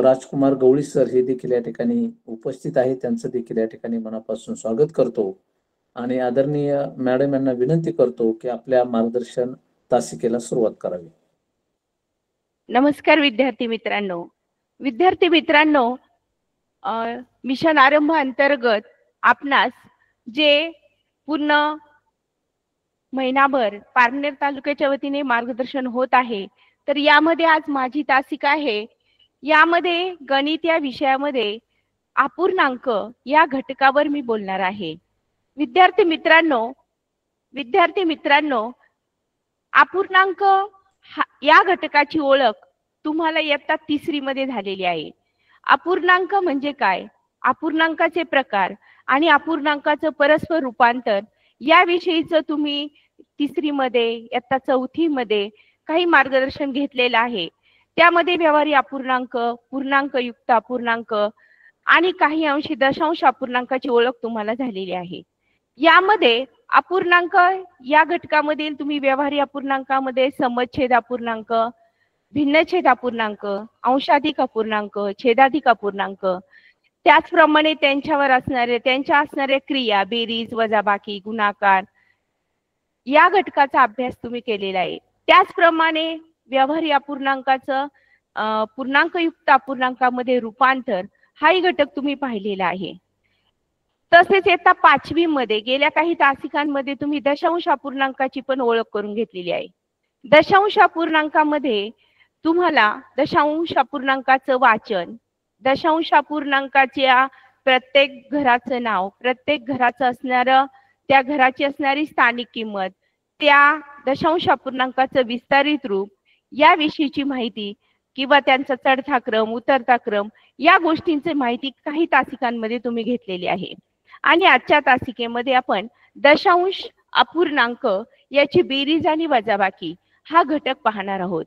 राजकुमार गवळी sir हे देखील या ठिकाणी उपस्थित आहेत. त्यांचं देखील या ठिकाणी मनापासून स्वागत करतो आणि आदरणीय मॅडम यांना विनंती करतो की आपल्या मार्गदर्शन तासिकेला सुरुवात करावी. नमस्कार विद्यार्थी मित्रांनो, मिशन आरंभ अंतर्गत आपणास जे पूर्ण महिनाभर पारनेर तालुक्याच्या वतीने मार्गदर्शन होत आहे, तर यामध्ये आज माझी तासिका आहे. यामध्ये गणित या विषयामध्ये अपूर्णांक या घटकावर मी बोलणार आहे. विद्यार्थी मित्रांनो, अपूर्णांक या घटकाची ओळख तुम्हाला इयत्ता 3री मध्ये झालेली आहे. अपूर्णांक म्हणजे काय, अपूर्णांकाचे प्रकार आणि अपूर्णांकाचं परस्पर रूपांतर याविषयीचं तुम्ही 3री मध्ये इयत्ता 4थी मध्ये काही मार्गदर्शन घेतलेलं आहे. त्यामध्ये व्यवहारी अपूर्णांक, पूर्णांकयुक्त अपूर्णांक आणि काही अंशी दशांश अपूर्णांकाची ओळख तुम्हाला झालेली आहे. यामध्ये अपूर्णांक या घटकामधील तुम्ही व्यवहारी अपूर्णांकामध्ये समछेद अपूर्णांक, भिन्नछेद अपूर्णांक, अंशाधिक अपूर्णांक, छेदाधिक अपूर्णांक, त्याचप्रमाणे त्यांच्या असणाऱ्या क्रिया बेरीज, वजाबाकी, गुणाकार या घटकाचा अभ्यास तुम्ही केलेला आहे. त्याचप्रमाणे व्यवहारी अपूर्णांकाचं पूर्णांकयुक्त अपूर्णांकामध्ये रूपांतर हाही घटक तुम्ही पाहिलेला आहे. तसेच इयत्ता 5वी मध्ये गेल्या काही तासिकांमध्ये तुम्ही दशांश अपूर्णांकाची पण ओळख करून घेतलेली आहे. दशांश अपूर्णांकामध्ये तुम्हाला दशांश अपूर्णांकाचं वाचन, दशांश अपूर्णांकाच्या प्रत्येक घराचं नाव, प्रत्येक घराचं असणारं त्या घराची असणारी स्थानिक किंमत, त्या दशांश अपूर्णांकाचं विस्तारित रूप याविषयीची माहिती किंवा त्यांचा चढता क्रम, उतरता क्रम या गोष्टींची माहिती काही तासिकांमध्ये तुम्ही घेतलेली आहे. आणि आजच्या तासिकेमध्ये आपण दशांश अपूर्णांक याची बेरीज आणि वजाबाकी हा घटक पाहणार आहोत.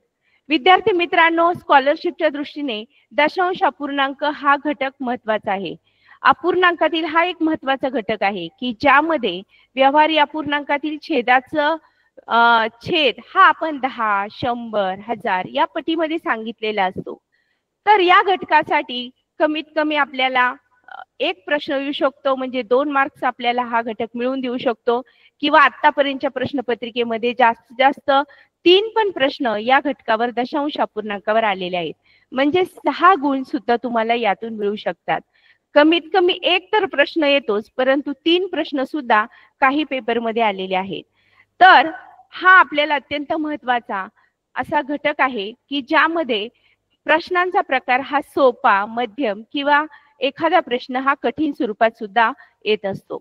विद्यार्थी मित्रांनो, स्कॉलरशिपच्या दृष्टीने दशांश अपूर्णांक हा घटक महत्वाचा आहे. अपूर्णांकातील हा एक महत्वाचा घटक आहे की ज्यामध्ये व्यवहारी अपूर्णांकातील छेदाचं छेद हा आपण 10, 100, 1000 या पटीमध्ये सांगितलेला असतो. तर या घटकासाठी कमीत कमी आपल्याला एक प्रश्न येऊ शकतो, म्हणजे 2 मार्क्स आपल्याला हा घटक मिळवून देऊ शकतो, किंवा आतापर्यंतच्या प्रश्नपत्रिकेमध्ये जास्तीत जास्त 3 पण प्रश्न या घटकावर दशांश अपूर्णांकावर आलेले आहेत. म्हणजे 6 गुण सुद्धा तुम्हाला यातून मिळू शकतात. कमीत कमी एक तर प्रश्न येतोच, परंतु 3 प्रश्न सुद्धा काही पेपरमध्ये आलेले आहेत. तर हा आपल्याला अत्यंत महत्वाचा असा घटक आहे की ज्यामध्ये प्रश्नांचा प्रकार हा सोपा, मध्यम किंवा एखादा प्रश्न हा कठीण स्वरूपात सुद्धा येत असतो.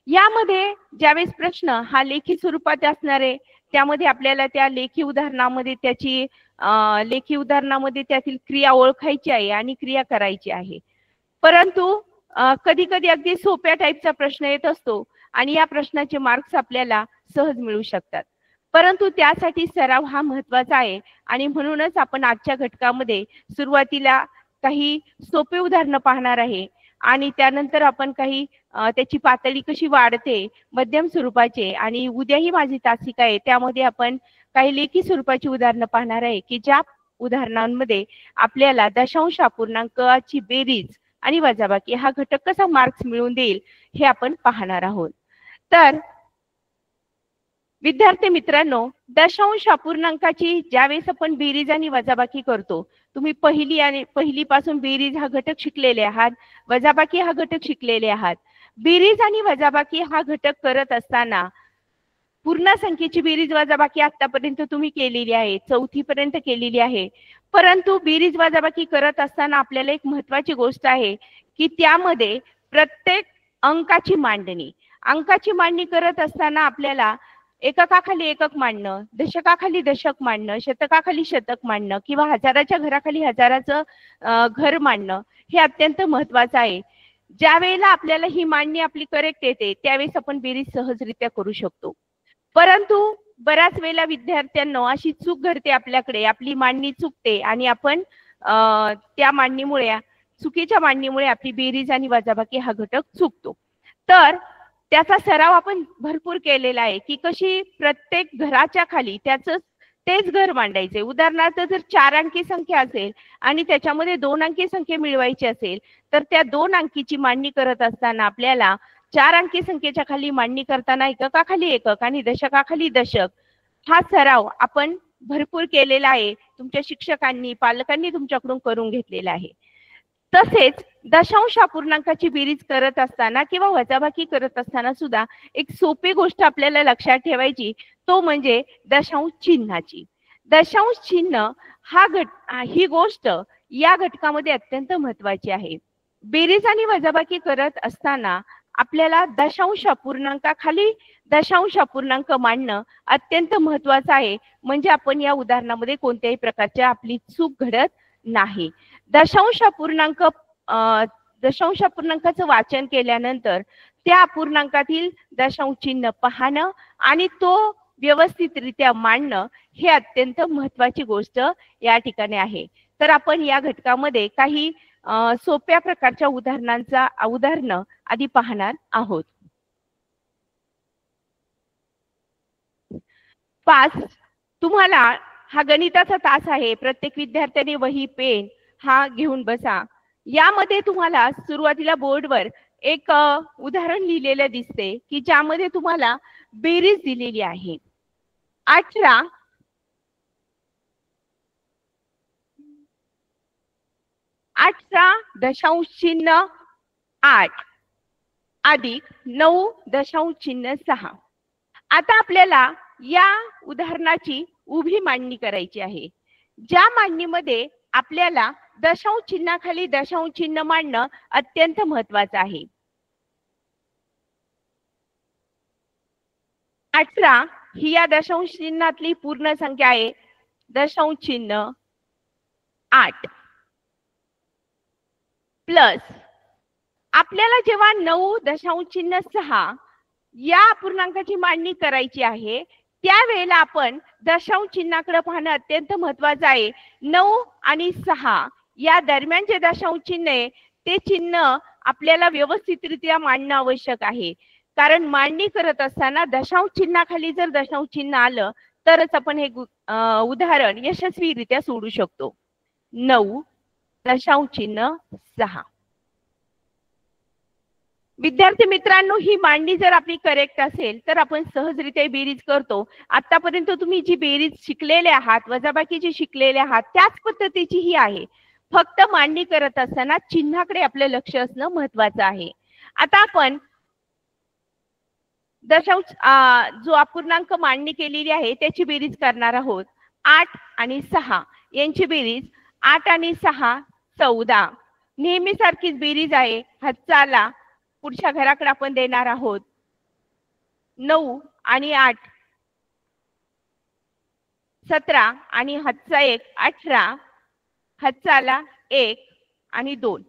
यामध्ये ज्यावेळेस प्रश्न हा लेखी स्वरूपात असणार आहे, त्यामध्ये आपल्याला त्या लेखी उदाहरणामध्ये त्यातील क्रिया ओळखायची आहे आणि क्रिया करायची आहे. परंतु कधी कधी अगदी सोप्या टाईपचा प्रश्न येत असतो आणि या प्रश्नाचे मार्क्स आपल्याला सहज मिळू शकतात. परंतु त्यासाठी सराव हा महत्वाचा आहे आणि म्हणूनच आपण आजच्या घटकामध्ये सुरुवातीला काही सोपे उदाहरणं पाहणार आहे आणि त्यानंतर आपण काही त्याची पातळी कशी वाढते मध्यम स्वरूपाचे, आणि उद्याही माझी तासिका आहे त्यामध्ये आपण काही लेखी स्वरूपाची उदाहरणं पाहणार आहे की ज्या उदाहरणांमध्ये आपल्याला दशांश अपूर्णांकाची बेरीज आणि वजाबाकी हा घटक कसा मार्क्स मिळवून देईल हे आपण पाहणार आहोत. तर विद्यार्थी मित्रांनो, दशांश अपूर्णांकाची ज्यावेळेस आपण बेरीज आणि वजाबाकी करतो, तुम्ही पहिली पासून बेरीज हा घटक शिकलेले आहात, वजाबाकी हा घटक शिकलेले आहात. बेरीज आणि वजाबाकी हा घटक करत असताना पूर्ण संख्येची बेरीज वजाबाकी आतापर्यंत तुम्ही केलेली आहे, 4थी पर्यंत केलेली आहे. परंतु बेरीज वजाबाकी करत असताना आपल्याला एक महत्वाची गोष्ट आहे की त्यामध्ये प्रत्येक अंकाची मांडणी करत असताना आपल्याला एककाखाली एकक मांडणं, दशकाखाली दशक मांडणं, शतकाखाली शतक मांडणं किंवा हजाराच्या घराखाली हजाराचं घर मांडणं हे अत्यंत महत्वाचं आहे. ज्या वेळेला आपल्याला ही मांडणी आपली करेक्ट येते त्यावेळेस आपण बेरीज सहजरित्या करू शकतो. परंतु बऱ्याच वेळेला विद्यार्थ्यांना अशी चूक घडते, आपल्याकडे आपली मांडणी चुकते आणि आपण त्या चुकीच्या मांडणीमुळे आपली बेरीज आणि वजाबाकी हा घटक चुकतो. तर त्याचा सराव आपण भरपूर केलेला आहे की कशी प्रत्येक घराच्या खाली त्याचं तेच घर मांडायचे. उदाहरणार्थ जर 4 अंकी संख्या असेल आणि त्याच्यामध्ये 2 अंकी संख्या मिळवायची असेल तर त्या 2 अंकीची मांडणी करत असताना आपल्याला 4 अंकी संख्येच्या खाली मांडणी करताना एककाखाली एकक आणि दशकाखाली दशक हा सराव आपण भरपूर केलेला आहे. तुमच्या शिक्षकांनी, पालकांनी तुमच्याकडून करून घेतलेला आहे. तसेच दशांश अपूर्णांकाची बेरीज करत असताना किंवा वजाबाकी करत असताना सुद्धा एक सोपी गोष्ट आपल्याला लक्षात ठेवायची, तो म्हणजे दशांश चिन्हाची. दशांश चिन्ह ही गोष्ट या घटकामध्ये अत्यंत महत्वाची आहे. बेरीज आणि वजाबाकी करत असताना आपल्याला दशांश अपूर्णांकाखाली दशांश अपूर्णांक मांडणं अत्यंत महत्वाचं आहे. म्हणजे आपण या उदाहरणामध्ये कोणत्याही प्रकारची आपली चूक घडत नाही. दशांश अपूर्णांकाचं वाचन केल्यानंतर त्या अपूर्णांकातील दशांश चिन्ह पाहणं आणि तो व्यवस्थितरित्या मांडणं हे अत्यंत महत्वाची गोष्ट या ठिकाणी आहे. तर आपण या घटकामध्ये काही सोप्या प्रकारच्या उदाहरणं आधी पाहणार आहोत. 5 तुम्हाला हा गणिताचा तास आहे. प्रत्येक विद्यार्थ्याने वही पेन हा घेऊन बसा. यामध्ये तुम्हाला सुरुवातीला बोर्डवर एक उदाहरण लिहिलेलं दिसते की ज्यामध्ये तुम्हाला बेरीज दिलेली आहे. 18 दशांश चिन्ह 8 अधिक 9 दशांश चिन्ह 6. आता आपल्याला या उदाहरणाची उभी मांडणी करायची आहे. ज्या मांडणीमध्ये आपल्याला दशांश चिन्हाखाली दशांश चिन्ह मांडणं अत्यंत महत्वाचं आहे. 18 ही या दशांश चिन्हातली पूर्ण संख्या आहे. दशांश चिन्ह 8 प्लस आपल्याला जेव्हा 9 दशांश चिन्ह 6 या अपूर्णांकाची मांडणी करायची आहे त्यावेळेला आपण दशांश चिन्हाकडे पाहणं अत्यंत महत्वाचं आहे. 9 आणि 6 या दरम्यान जे दशांश चिन्ह आहे ते चिन्ह आपल्याला व्यवस्थितरित्या मांडणं आवश्यक आहे. कारण मांडणी करत असताना दशांश चिन्हाखाली जर दशांश चिन्ह आलं तरच आपण हे उदाहरण यशस्वीरित्या सोडू शकतो. 9 दशांश चिन्ह 6. विद्यार्थी मित्रांनो, ही मांडणी जर आपली करेक्ट असेल तर आपण सहजरित्या बेरीज करतो. आतापर्यंत तुम्ही जी बेरीज शिकलेले आहात, वजाबाकीची शिकलेले आहात त्याच पद्धतीची ही आहे. फक्त मांडणी करत असताना चिन्हाकडे आपलं लक्ष असणं महत्वाचं आहे. आता आपण दशांश जो अपूर्णांक मांडणी केलेली आहे त्याची बेरीज करणार आहोत. 8 आणि 6 यांची बेरीज 8 आणि 6 14. नेहमी सारखीच बेरीज आहे. हातचाला पुढच्या घराकडे आपण देणार आहोत. 9 आणि 8 17 आणि हातचा 1 18 हातचाला 1 आणि 2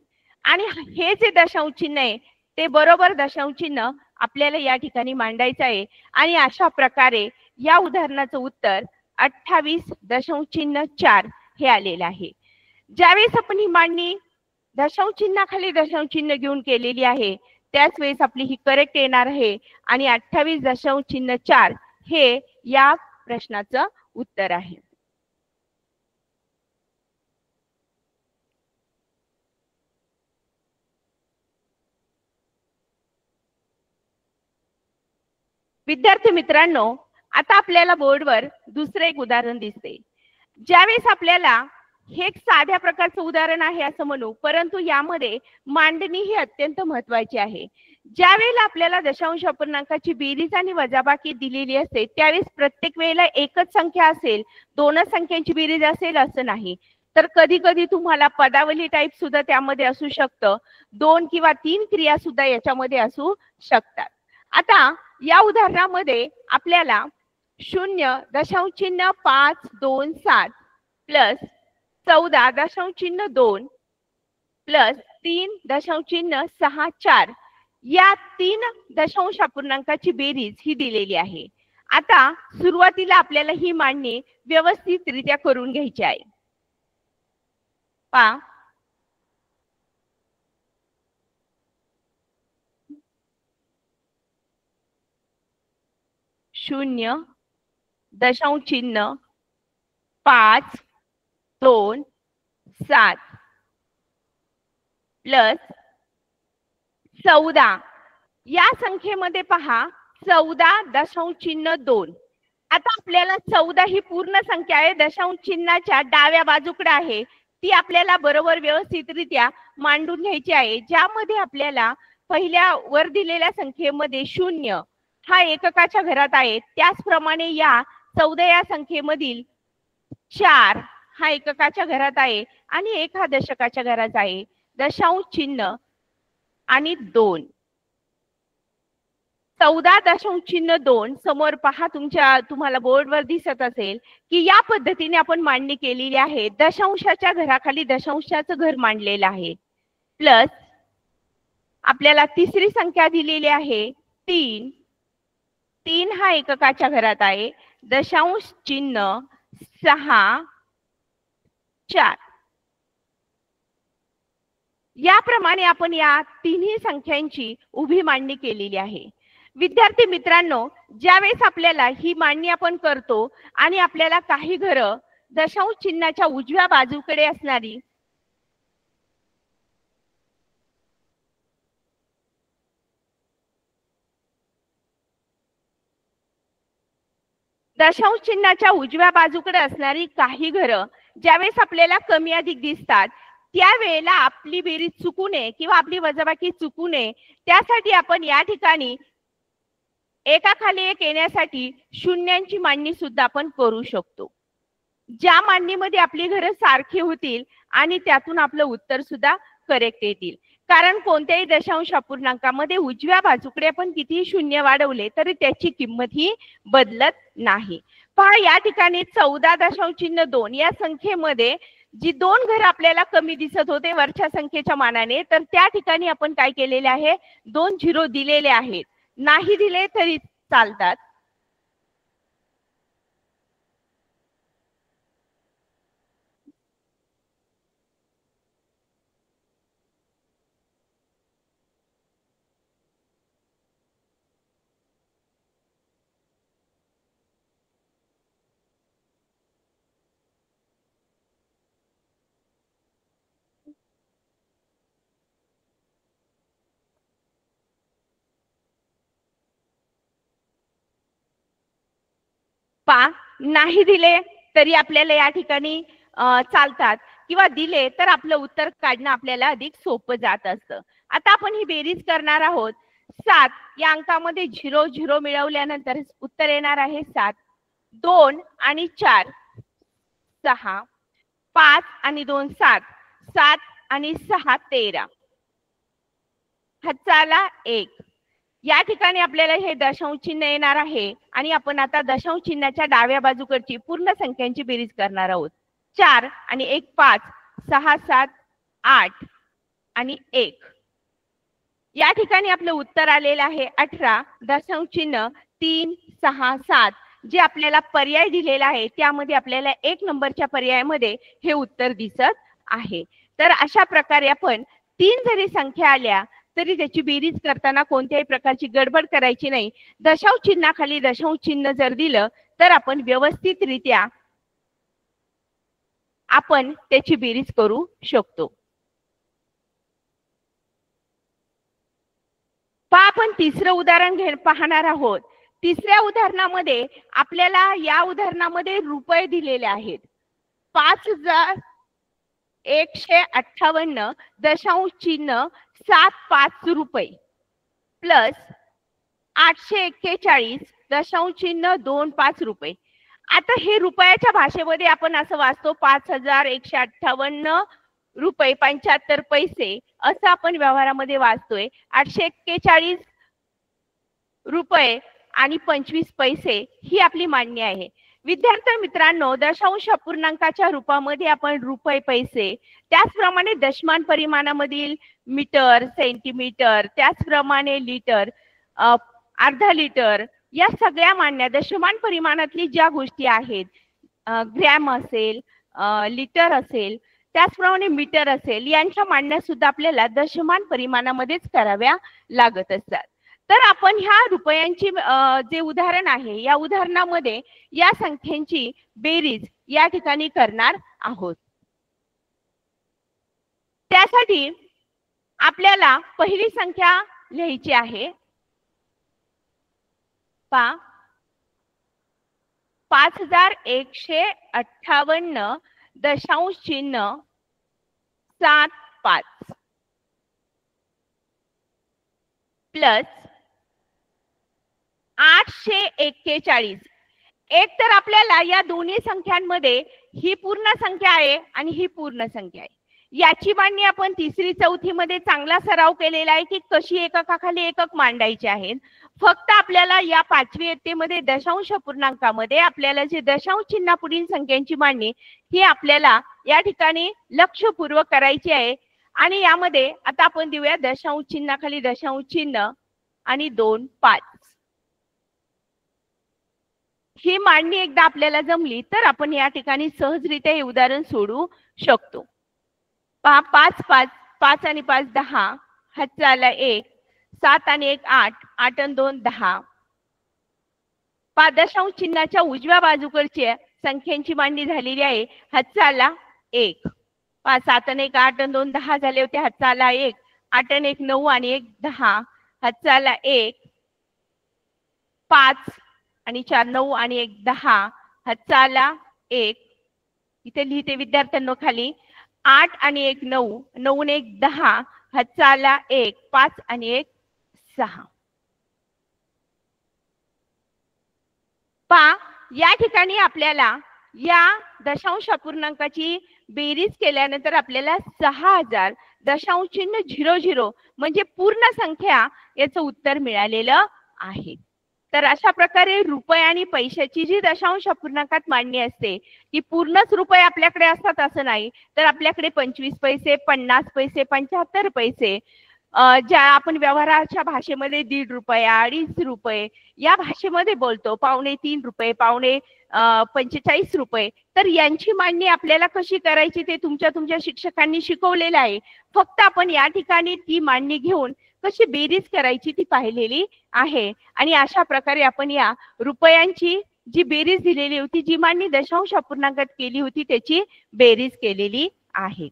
आणि हे जे दशांश चिन्ह आहे ते बरोबर दशांश चिन्ह आपल्याला या ठिकाणी मांडायचं आहे. आणि अशा प्रकारे या उदाहरणाचं उत्तर 28 दशांश चिन्ह 4 हे आलेलं आहे. ज्यावेळेस आपण ही मांडणी दशांश चिन्हाखाली दशांश चिन्ह घेऊन केलेली आहे त्याच वेळेस आपली ही करेक्ट येणार आहे आणि 28 दशांश चिन्ह 4 हे या प्रश्नाचं उत्तर आहे. विद्यार्थी मित्रांनो, आता आपल्याला बोर्डवर दुसरे एक उदाहरण दिसते. ज्यावेळेस आपल्याला हे एक साध्या प्रकारचं उदाहरण आहे असं म्हणू, परंतु यामध्ये मांडणी ही अत्यंत महत्वाची आहे. ज्यावेळेला आपल्याला दशांश अपूर्णांकाची बेरीज आणि वजाबाकी दिलेली असते त्यावेळेस प्रत्येक वेळेला एकच संख्या असेल, दोनच संख्यांची बेरीज असेल असं नाही. तर कधी कधी तुम्हाला पदावली टाईप सुद्धा त्यामध्ये असू शकतं. 2 किंवा 3 क्रिया सुद्धा याच्यामध्ये असू शकतात. आता या उदाहरणामध्ये आपल्याला 0 दशांश चिन्ह 5 2 7 प्लस 14 दशांश चिन्ह 2 प्लस 3 दशांश चिन्ह 6 4 या 3 दशांश अपूर्णांकाची बेरीज ही दिलेली आहे. आता सुरुवातीला आपल्याला ही मांडणी व्यवस्थितरित्या करून घ्यायची आहे. पहा 0 दशांश चिन्ह 5 2 7 प्लस 14 या संख्येमध्ये पहा 14.2. आता आपल्याला 14 ही पूर्ण संख्या आहे, दशांश चिन्हाच्या डाव्या बाजूकडे आहे, ती आपल्याला बरोबर व्यवस्थितरित्या मांडून घ्यायची आहे, ज्यामध्ये आपल्याला पहिल्या वर दिलेल्या संख्येमध्ये 0 हा एककाच्या घरात आहे, त्याचप्रमाणे या 14 या संख्येमधील 4 हा एककाच्या घरात आहे आणि 1 हा दशकाच्या घरात आहे. दशांश चिन्ह आणि 2 14.2 समोर पहा, तुम्हाला बोर्डवर दिसत असेल की या पद्धतीने आपण मांडणी केलेली आहे. दशांशाच्या घराखाली दशांशाचं घर मांडलेलं आहे. प्लस आपल्याला तिसरी संख्या दिलेली आहे 3. 3 हा एककाच्या घरात आहे, दशांश चिन्ह 6 4. याप्रमाणे आपण या तिन्ही संख्यांची उभी मांडणी केलेली आहे. विद्यार्थी मित्रांनो, ज्यावेळेस आपल्याला ही मांडणी आपण करतो आणि आपल्याला काही घरं दशांश चिन्हाच्या उजव्या बाजूकडे असणारी दशांश चिन्हाच्या उजव्या बाजूकडे असणारी काही घरं ज्यावेळेस आपल्याला कमी अधिक दिसतात, त्यावेळेला आपली बेरीज चुकू नये किंवा आपली वजाबाकी चुकू नये, त्यासाठी आपण या ठिकाणी एकाखाली एक येण्यासाठी शून्यांची मांडणी सुद्धा आपण करू शकतो, ज्या मांडणीमध्ये आपली घरं सारखी होतील आणि त्यातून आपलं उत्तर सुद्धा करेक्ट येतील. कारण कोणत्याही दशांश अपूर्णांकामध्ये उजव्या बाजूकडे आपण कितीही शून्य वाढवले तरी त्याची किंमत ही बदलत नाही. पहा, या ठिकाणी 14.2 या संख्येमध्ये जी 2 घरं आपल्याला कमी दिसत होते वरच्या संख्येच्या मानाने, तर त्या ठिकाणी आपण काय केलेले आहे, 2 झिरो दिलेले आहेत. नाही दिले तरी चालतात. पा नाही दिले तरी आपल्याला या ठिकाणी चालतात, किंवा दिले तर आपलं उत्तर काढणं आपल्याला अधिक सोपं जात असतं. आता आपण ही बेरीज करणार आहोत. 7 या अंकामध्ये 0 0 मिळवल्यानंतर उत्तर येणार आहे 7. 2 आणि 4 6, 5 आणि 2 7, 7 आणि 6 13, हाताला 1. या ठिकाणी आपल्याला हे दशांश चिन्ह येणार आहे आणि आपण आता दशांश चिन्हाच्या डाव्या बाजूकडची पूर्ण संख्यांची बेरीज करणार आहोत. 4 आणि 1 5, 6 7 8 आणि 1. या ठिकाणी आपलं उत्तर आलेलं आहे 18. दशांश चिन्ह 3 6 7 जे आपल्याला पर्याय दिलेला आहे त्यामध्ये आपल्याला 1 नंबरच्या पर्यायामध्ये हे उत्तर दिसत आहे. तर अशा प्रकारे आपण 3 जरी संख्या आल्या तरी त्याची बेरीज करताना कोणत्याही प्रकारची गडबड करायची नाही. दशांश चिन्हाखाली दशांश चिन्ह जर दिलं तर आपण व्यवस्थितरित्या आपण त्याची बेरीज करू शकतो. आपण तिसरं उदाहरण पाहणार आहोत. तिसऱ्या उदाहरणामध्ये आपल्याला या उदाहरणामध्ये रुपये दिलेले आहेत. 5158 दशांश चिन्ह 75 रुपये प्लस 841 दशांश चिन्ह 25 रुपये. आता हे रुपयाच्या भाषेमध्ये आपण असं वाचतो 5158 रुपये 75 पैसे असं आपण व्यवहारामध्ये वाचतोय. 841 रुपये आणि 25 पैसे ही आपली मांडणी आहे. विद्यार्थी मित्रांनो, दशांश अपूर्णांकाच्या रूपामध्ये आपण रुपये पैसे, त्याचप्रमाणे दशमान परिमाणामधील मीटर सेंटीमीटर, त्याचप्रमाणे लिटर अर्धा लिटर या सगळ्या मांडण्या दशमान परिमाणातली ज्या गोष्टी आहेत, ग्रॅम असेल लिटर असेल त्याचप्रमाणे मीटर असेल, यांच्या मांडण्या सुद्धा आपल्याला दशमान परिमाणामध्येच कराव्या लागत असतात. तर आपण ह्या रुपयांची जे उदाहरण आहे या उदाहरणामध्ये या संख्यांची बेरीज या ठिकाणी करणार आहोत. त्यासाठी आपल्याला पहिली संख्या लिहायची आहे. 5158 दशांश चिन्ह 75 प्लस 841. एक तर आपल्याला या दोन्ही संख्यांमध्ये ही पूर्ण संख्या आहे आणि ही पूर्ण संख्या आहे. याची मांडणी आपण तिसरी चौथी मध्ये चांगला सराव केलेला आहे की कशी एककाखाली एकक मांडायचे आहेत. फक्त आपल्याला या पाचवी इयत्तेमध्ये दशांश पूर्णांकामध्ये आपल्याला जे दशांश चिन्हापुढील संख्यांची मांडणी ही आपल्याला या ठिकाणी लक्षपूर्वक करायची आहे. आणि यामध्ये आता आपण देऊया दशांश चिन्हाखाली दशांश चिन्ह आणि 2 5. ही मांडणी एकदा आपल्याला जमली तर आपण या ठिकाणी सहजरित्या हे उदाहरण सोडवू शकतो. 5 5 5 आणि 5 10 हातचा आला 1. 7 आणि 1 8 8 आणि 2 10. दशांश चिन्हाच्या उजव्या बाजूकडची संख्यांची मांडणी झालेली आहे. हातचा आला 1. 7 आणि 1 8 आणि 2 10 झाले होते. हातचा आला 1. 8 आणि 1 9 आणि 1 10. हातचा आला 1. 5 आणि 4 9 आणि 1 10. हातचा आला 1. इथे लिहिते विद्यार्थ्यांनो खाली 8 आणि 1 9 9 आणि 1 10. हातचा आला 1. 5 आणि 1 6. या ठिकाणी आपल्याला या दशांश अपूर्णांकाची बेरीज केल्यानंतर आपल्याला 6000 दशांश चिन्ह 00 म्हणजे पूर्ण संख्या याचं उत्तर मिळालेलं आहे. तर अशा प्रकारे रुपये आणि पैशाची जी दशांश अपूर्णांकात मांडणी असते ती पूर्णच रुपये आपल्याकडे असतात असं नाही, तर आपल्याकडे 25 पैसे 50 पैसे 75 पैसे ज्या आपण व्यवहाराच्या भाषेमध्ये 1.5 रुपये 2.5 रुपये या भाषेमध्ये बोलतो, 2.25 रुपये 45 रुपये. तर यांची मांडणी आपल्याला कशी करायची ते तुमच्या शिक्षकांनी शिकवलेलं आहे. फक्त आपण या ठिकाणी ती मांडणी घेऊन कशी बेरीज करायची ती पाहिलेली आहे. आणि अशा प्रकारे आपण या रुपयांची जी बेरीज दिलेली होती, जी मांडणी दशांश अपूर्णांकात केली होती त्याची बेरीज केलेली आहे.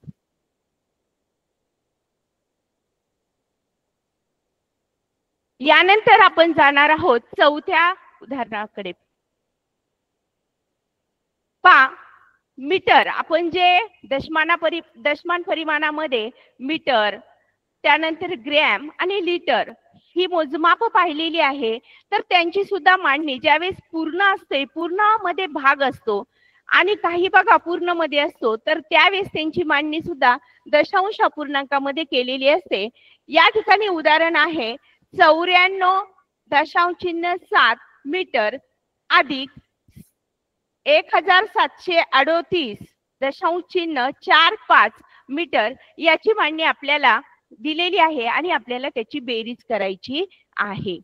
यानंतर आपण जाणार आहोत चौथ्या उदाहरणाकडे. मीटर, आपण जे दशमान परिमाणामध्ये मीटर, त्यानंतर ग्रॅम आणि लिटर ही मोजमाप पाहिलेली आहे. तर त्यांची सुद्धा मांडणी ज्यावेळेस पूर्ण असते, पूर्ण मध्ये भाग असतो आणि काही भाग अपूर्ण मध्ये असतो, तर त्यावेळेस त्यांची मांडणी सुद्धा दशांश अपूर्णांकामध्ये केलेली असते. या ठिकाणी उदाहरण आहे 94.7 मीटर अधिक 1738.45 मीटर याची मांडणी आपल्याला दिलेली आहे आणि आपल्याला त्याची बेरीज करायची आहे.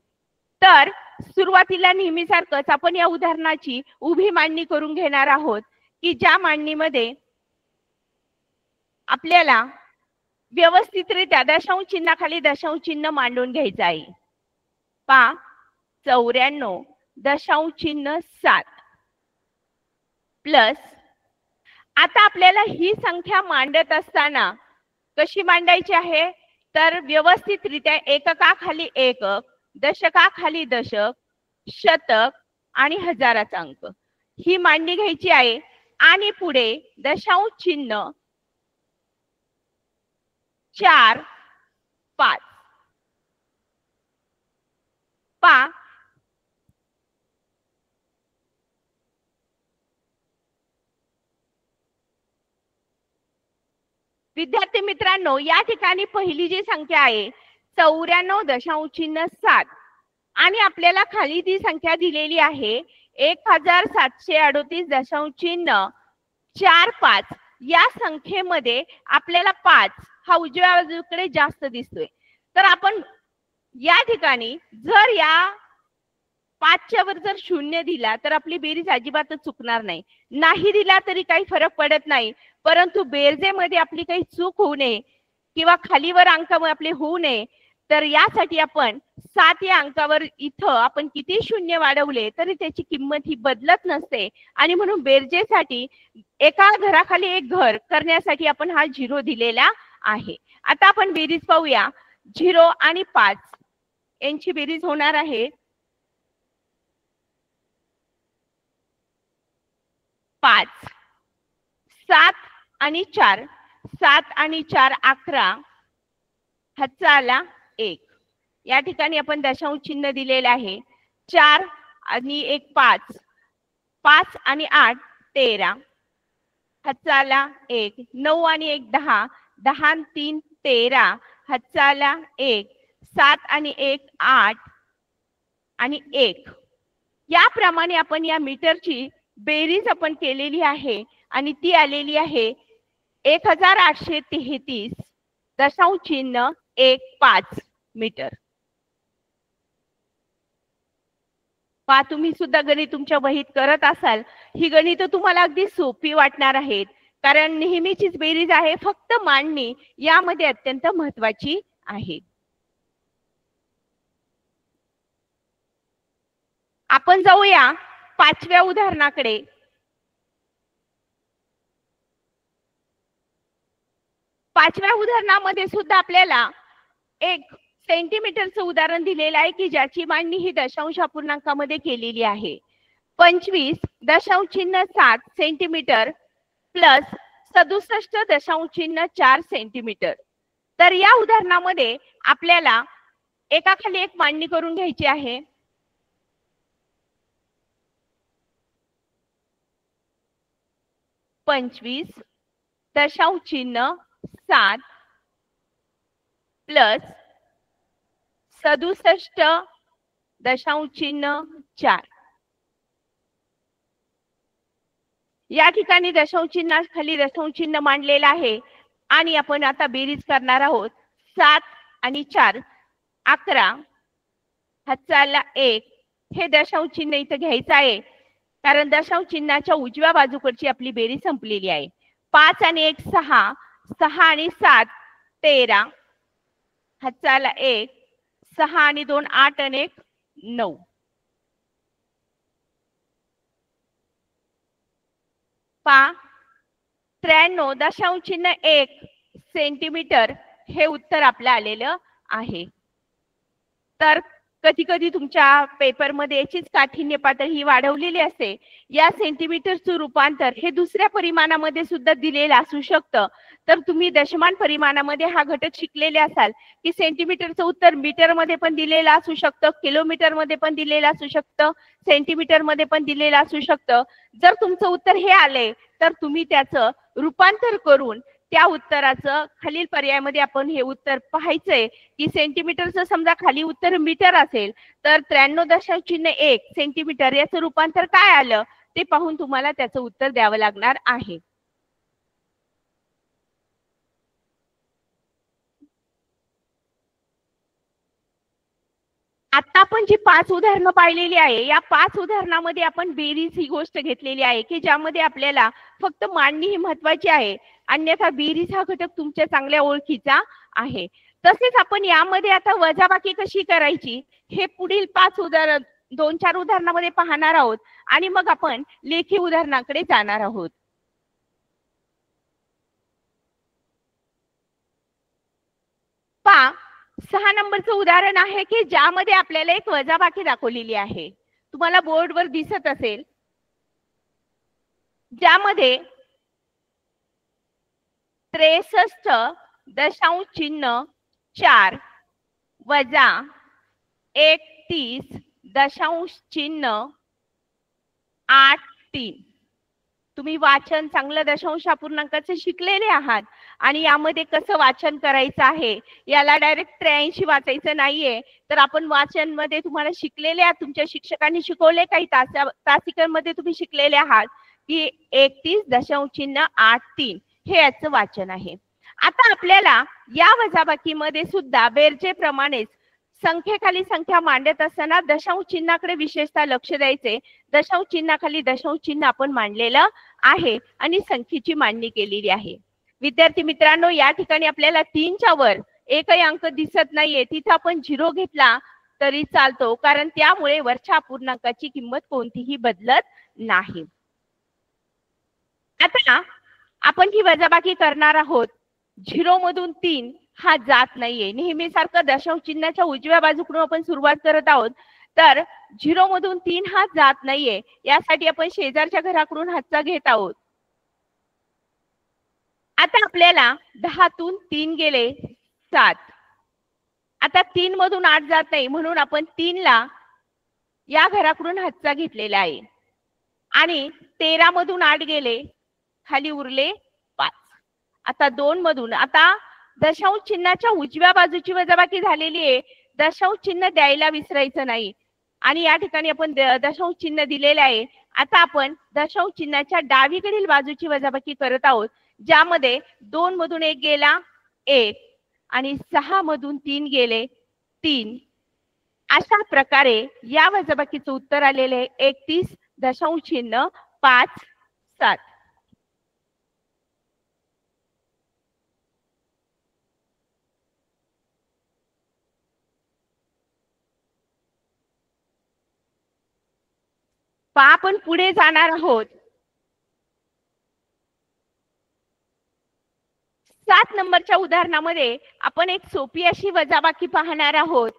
तर सुरुवातीला नेहमीसारखंच आपण या उदाहरणाची उभी मांडणी करून घेणार आहोत की ज्या मांडणीमध्ये आपल्याला व्यवस्थितरित्या दशांश चिन्हाखाली दशांश चिन्ह मांडून घ्यायचं आहे. 94.7 प्लस, आता आपल्याला ही संख्या मांडत असताना कशी मांडायची आहे, तर व्यवस्थितरित्या एककाखाली एकक, दशकाखाली दशक, शतक आणि हजाराचा अंक ही मांडणी घ्यायची आहे. आणि पुढे दशांश चिन्ह 4 5. विद्यार्थी मित्रांनो, या ठिकाणी पहिली जी संख्या आहे 94.7 आणि आपल्याला खाली ती संख्या दिलेली आहे 1738.45 या संख्येमध्ये आपल्याला 5 हा उजव्या बाजूकडे जास्त दिसतोय. तर आपण या ठिकाणी जर या 5च्या वर जर 0 दिला तर आपली बेरीज अजिबातच चुकणार नाही. नाही दिला तरी काही फरक पडत नाही, परंतु बेरजेमध्ये आपली काही चूक होऊ नये किंवा खालीवर अंक आपले होऊ नये तर यासाठी आपण 7 या अंकावर इथं आपण किती शून्य वाढवले तरी त्याची किंमत ही बदलत नसते आणि म्हणून बेरजेसाठी एका घराखाली एक घर करण्यासाठी आपण हा 0 दिलेला आहे. आता आपण बेरीज पाहूया. 0 आणि 5 यांची बेरीज होणार आहे 5. 7 आणि 4, 7 आणि 4 11, हातचा आला 1. या ठिकाणी आपण दशांश चिन्ह दिलेले आहे. 4 आणि 1 5, 5 आणि 8 13, हातचा आला 1. 9 आणि 1 10, 10 आणि 3 13, हातचा आला 1. 7 आणि 1 8 आणि 1. याप्रमाणे आपण या मीटरची बेरीज आपण केलेली आहे आणि ती आलेली आहे 1833.15 मीटर. पहा, तुम्ही सुद्धा गणित तुमच्या वहीत करत असाल. ही गणित तुम्हाला अगदी सोपी वाटणार आहेत कारण नेहमीचीच बेरीज आहे, फक्त मांडणी यामध्ये अत्यंत महत्वाची आहे. आपण जाऊया 5व्या उदाहरणाकडे. पाचव्या उदाहरणामध्ये सुद्धा आपल्याला एक सेंटीमीटरचं उदाहरण दिलेलं आहे की ज्याची मांडणी ही दशांश अपूर्णांकामध्ये केलेली आहे. 25.7 सेंटीमीटर प्लस 67.4 सेंटीमीटर. तर या उदाहरणामध्ये आपल्याला एकाखाली एक मांडणी करून घ्यायची आहे. .7 प्लस 67.4. या ठिकाणी दशांश चिन्हाखाली दशांश चिन्ह मांडलेलं आहे आणि आपण आता बेरीज करणार आहोत. 7 आणि 4 11, हातचा आला 1. हे दशांश चिन्ह इथं घ्यायचं आहे कारण दशांश चिन्हाच्या उजव्या बाजूकडची आपली बेरीज संपलेली आहे. 5 आणि 1 6, 6 आणि 7 13, हातचा आला 1. 6 आणि 2 8 आणि 1 9. पहा, 93.1 सेंटीमीटर हे उत्तर आपलं आलेलं आहे. तर कधी कधी तुमच्या पेपरमध्ये याचीच काठिण्य पातळी ही वाढवलेली असते. या सेंटीमीटरचं रूपांतर हे दुसऱ्या परिमाणामध्ये सुद्धा दिलेलं असू शकतं. तर तुम्ही दशमान परिमाणामध्ये हा घटक शिकलेले असाल की सेंटीमीटरचं उत्तर मीटर मध्ये पण दिलेलं असू शकतं, किलोमीटर मध्ये पण दिलेलं असू शकतं, सेंटीमीटर मध्ये पण दिलेलं असू शकतं. जर तुमचं उत्तर हे आले तर तुम्ही त्याचं रूपांतर करून त्या उत्तराचं खालील पर्यायामध्ये आपण हे उत्तर पाहायचंय की सेंटीमीटरचं समजा खाली उत्तर मीटर असेल तर 93.1 सेंटीमीटर याचं रूपांतर काय आलं ते पाहून तुम्हाला त्याचं उत्तर द्यावं लागणार आहे. आता आपण जी 5 उदाहरणं पाहिलेली आहे या 5 उदाहरणामध्ये आपण बेरीज ही गोष्ट घेतलेली आहे की ज्यामध्ये आपल्याला फक्त मांडणी ही महत्वाची आहे, अन्यथा बेरीज हा घटक तुमच्या चांगल्या ओळखीचा आहे. तसेच आपण यामध्ये आता वजाबाकी कशी करायची हे पुढील 5 उदाहरण 2-4 उदाहरणामध्ये पाहणार आहोत आणि मग आपण लेखी उदाहरणाकडे जाणार आहोत. पहा, 6 नंबरचं उदाहरण आहे की ज्यामध्ये आपल्याला एक वजाबाकी दाखवलेली आहे. तुम्हाला बोर्डवर दिसत असेल ज्यामध्ये 63.4 वजा 31.83. तुम्ही वाचन चांगलं दशांश अपूर्णांकाचे शिकलेले आहात आणि यामध्ये कसं वाचन करायचं आहे याला डायरेक्ट 83 वाचायचं नाहीये. तर आपण वाचन मध्ये तुम्हाला शिकलेले आहात, तुमच्या शिक्षकांनी शिकवले, काही तासिकांमध्ये तुम्ही शिकलेले आहात की 31.83 हे याचं वाचन आहे. आता आपल्याला या वजाबाकीमध्ये सुद्धा बेरजेप्रमाणेच संख्येखाली संख्या मांडत असताना दशांश चिन्हाकडे विशेषतः लक्ष द्यायचे. दशांश चिन्हाखाली दशांश चिन्ह आपण मांडलेलं आहे आणि संख्येची मांडणी केलेली आहे. विद्यार्थी मित्रांनो, या ठिकाणी आपल्याला 3च्या वर एकही अंक दिसत नाहीये तिथे आपण 0 घेतला तरी चालतो, कारण त्यामुळे वरच्या अपूर्णांकाची किंमत कोणतीही बदलत नाही. आता आपण ही वजाबाकी करणार आहोत. 0 मधून 3 हा जात नाहीये. नेहमी सारखं दशांश चिन्हाच्या उजव्या बाजूकडून आपण सुरुवात करत आहोत, तर 0 मधून 3 हा जात नाहीये. यासाठी आपण शेजारच्या घराकडून हातचा घेत आहोत. आता आपल्याला 10तून 3 गेले 7. आता 3 मधून 8 जात नाही, म्हणून आपण 3 ला या घराकडून हातचा घेतलेला आहे. आणि 13 मधून 8 गेले, खाली उरले 5. आता 2 मधून, आता दशांश चिन्हाच्या उजव्या बाजूची वजाबाकी झालेली आहे. दशांश चिन्ह द्यायला विसरायचं नाही. आणि या ठिकाणी आपण दशांश चिन्ह दिलेले आहे. आता आपण दशांश चिन्हाच्या डावीकडील बाजूची वजाबाकी करत आहोत, ज्यामध्ये 2 मधून 1 गेला 1 आणि 6 मधून 3 गेले 3. अशा प्रकारे या वजाबाकीचं उत्तर आलेले आहे 31 दशांश चिन्ह 5 7. आपण पुढे जाणार आहोत. 7 नंबरच्या उदाहरणामध्ये आपण एक सोपी अशी वजाबाकी पाहणार आहोत,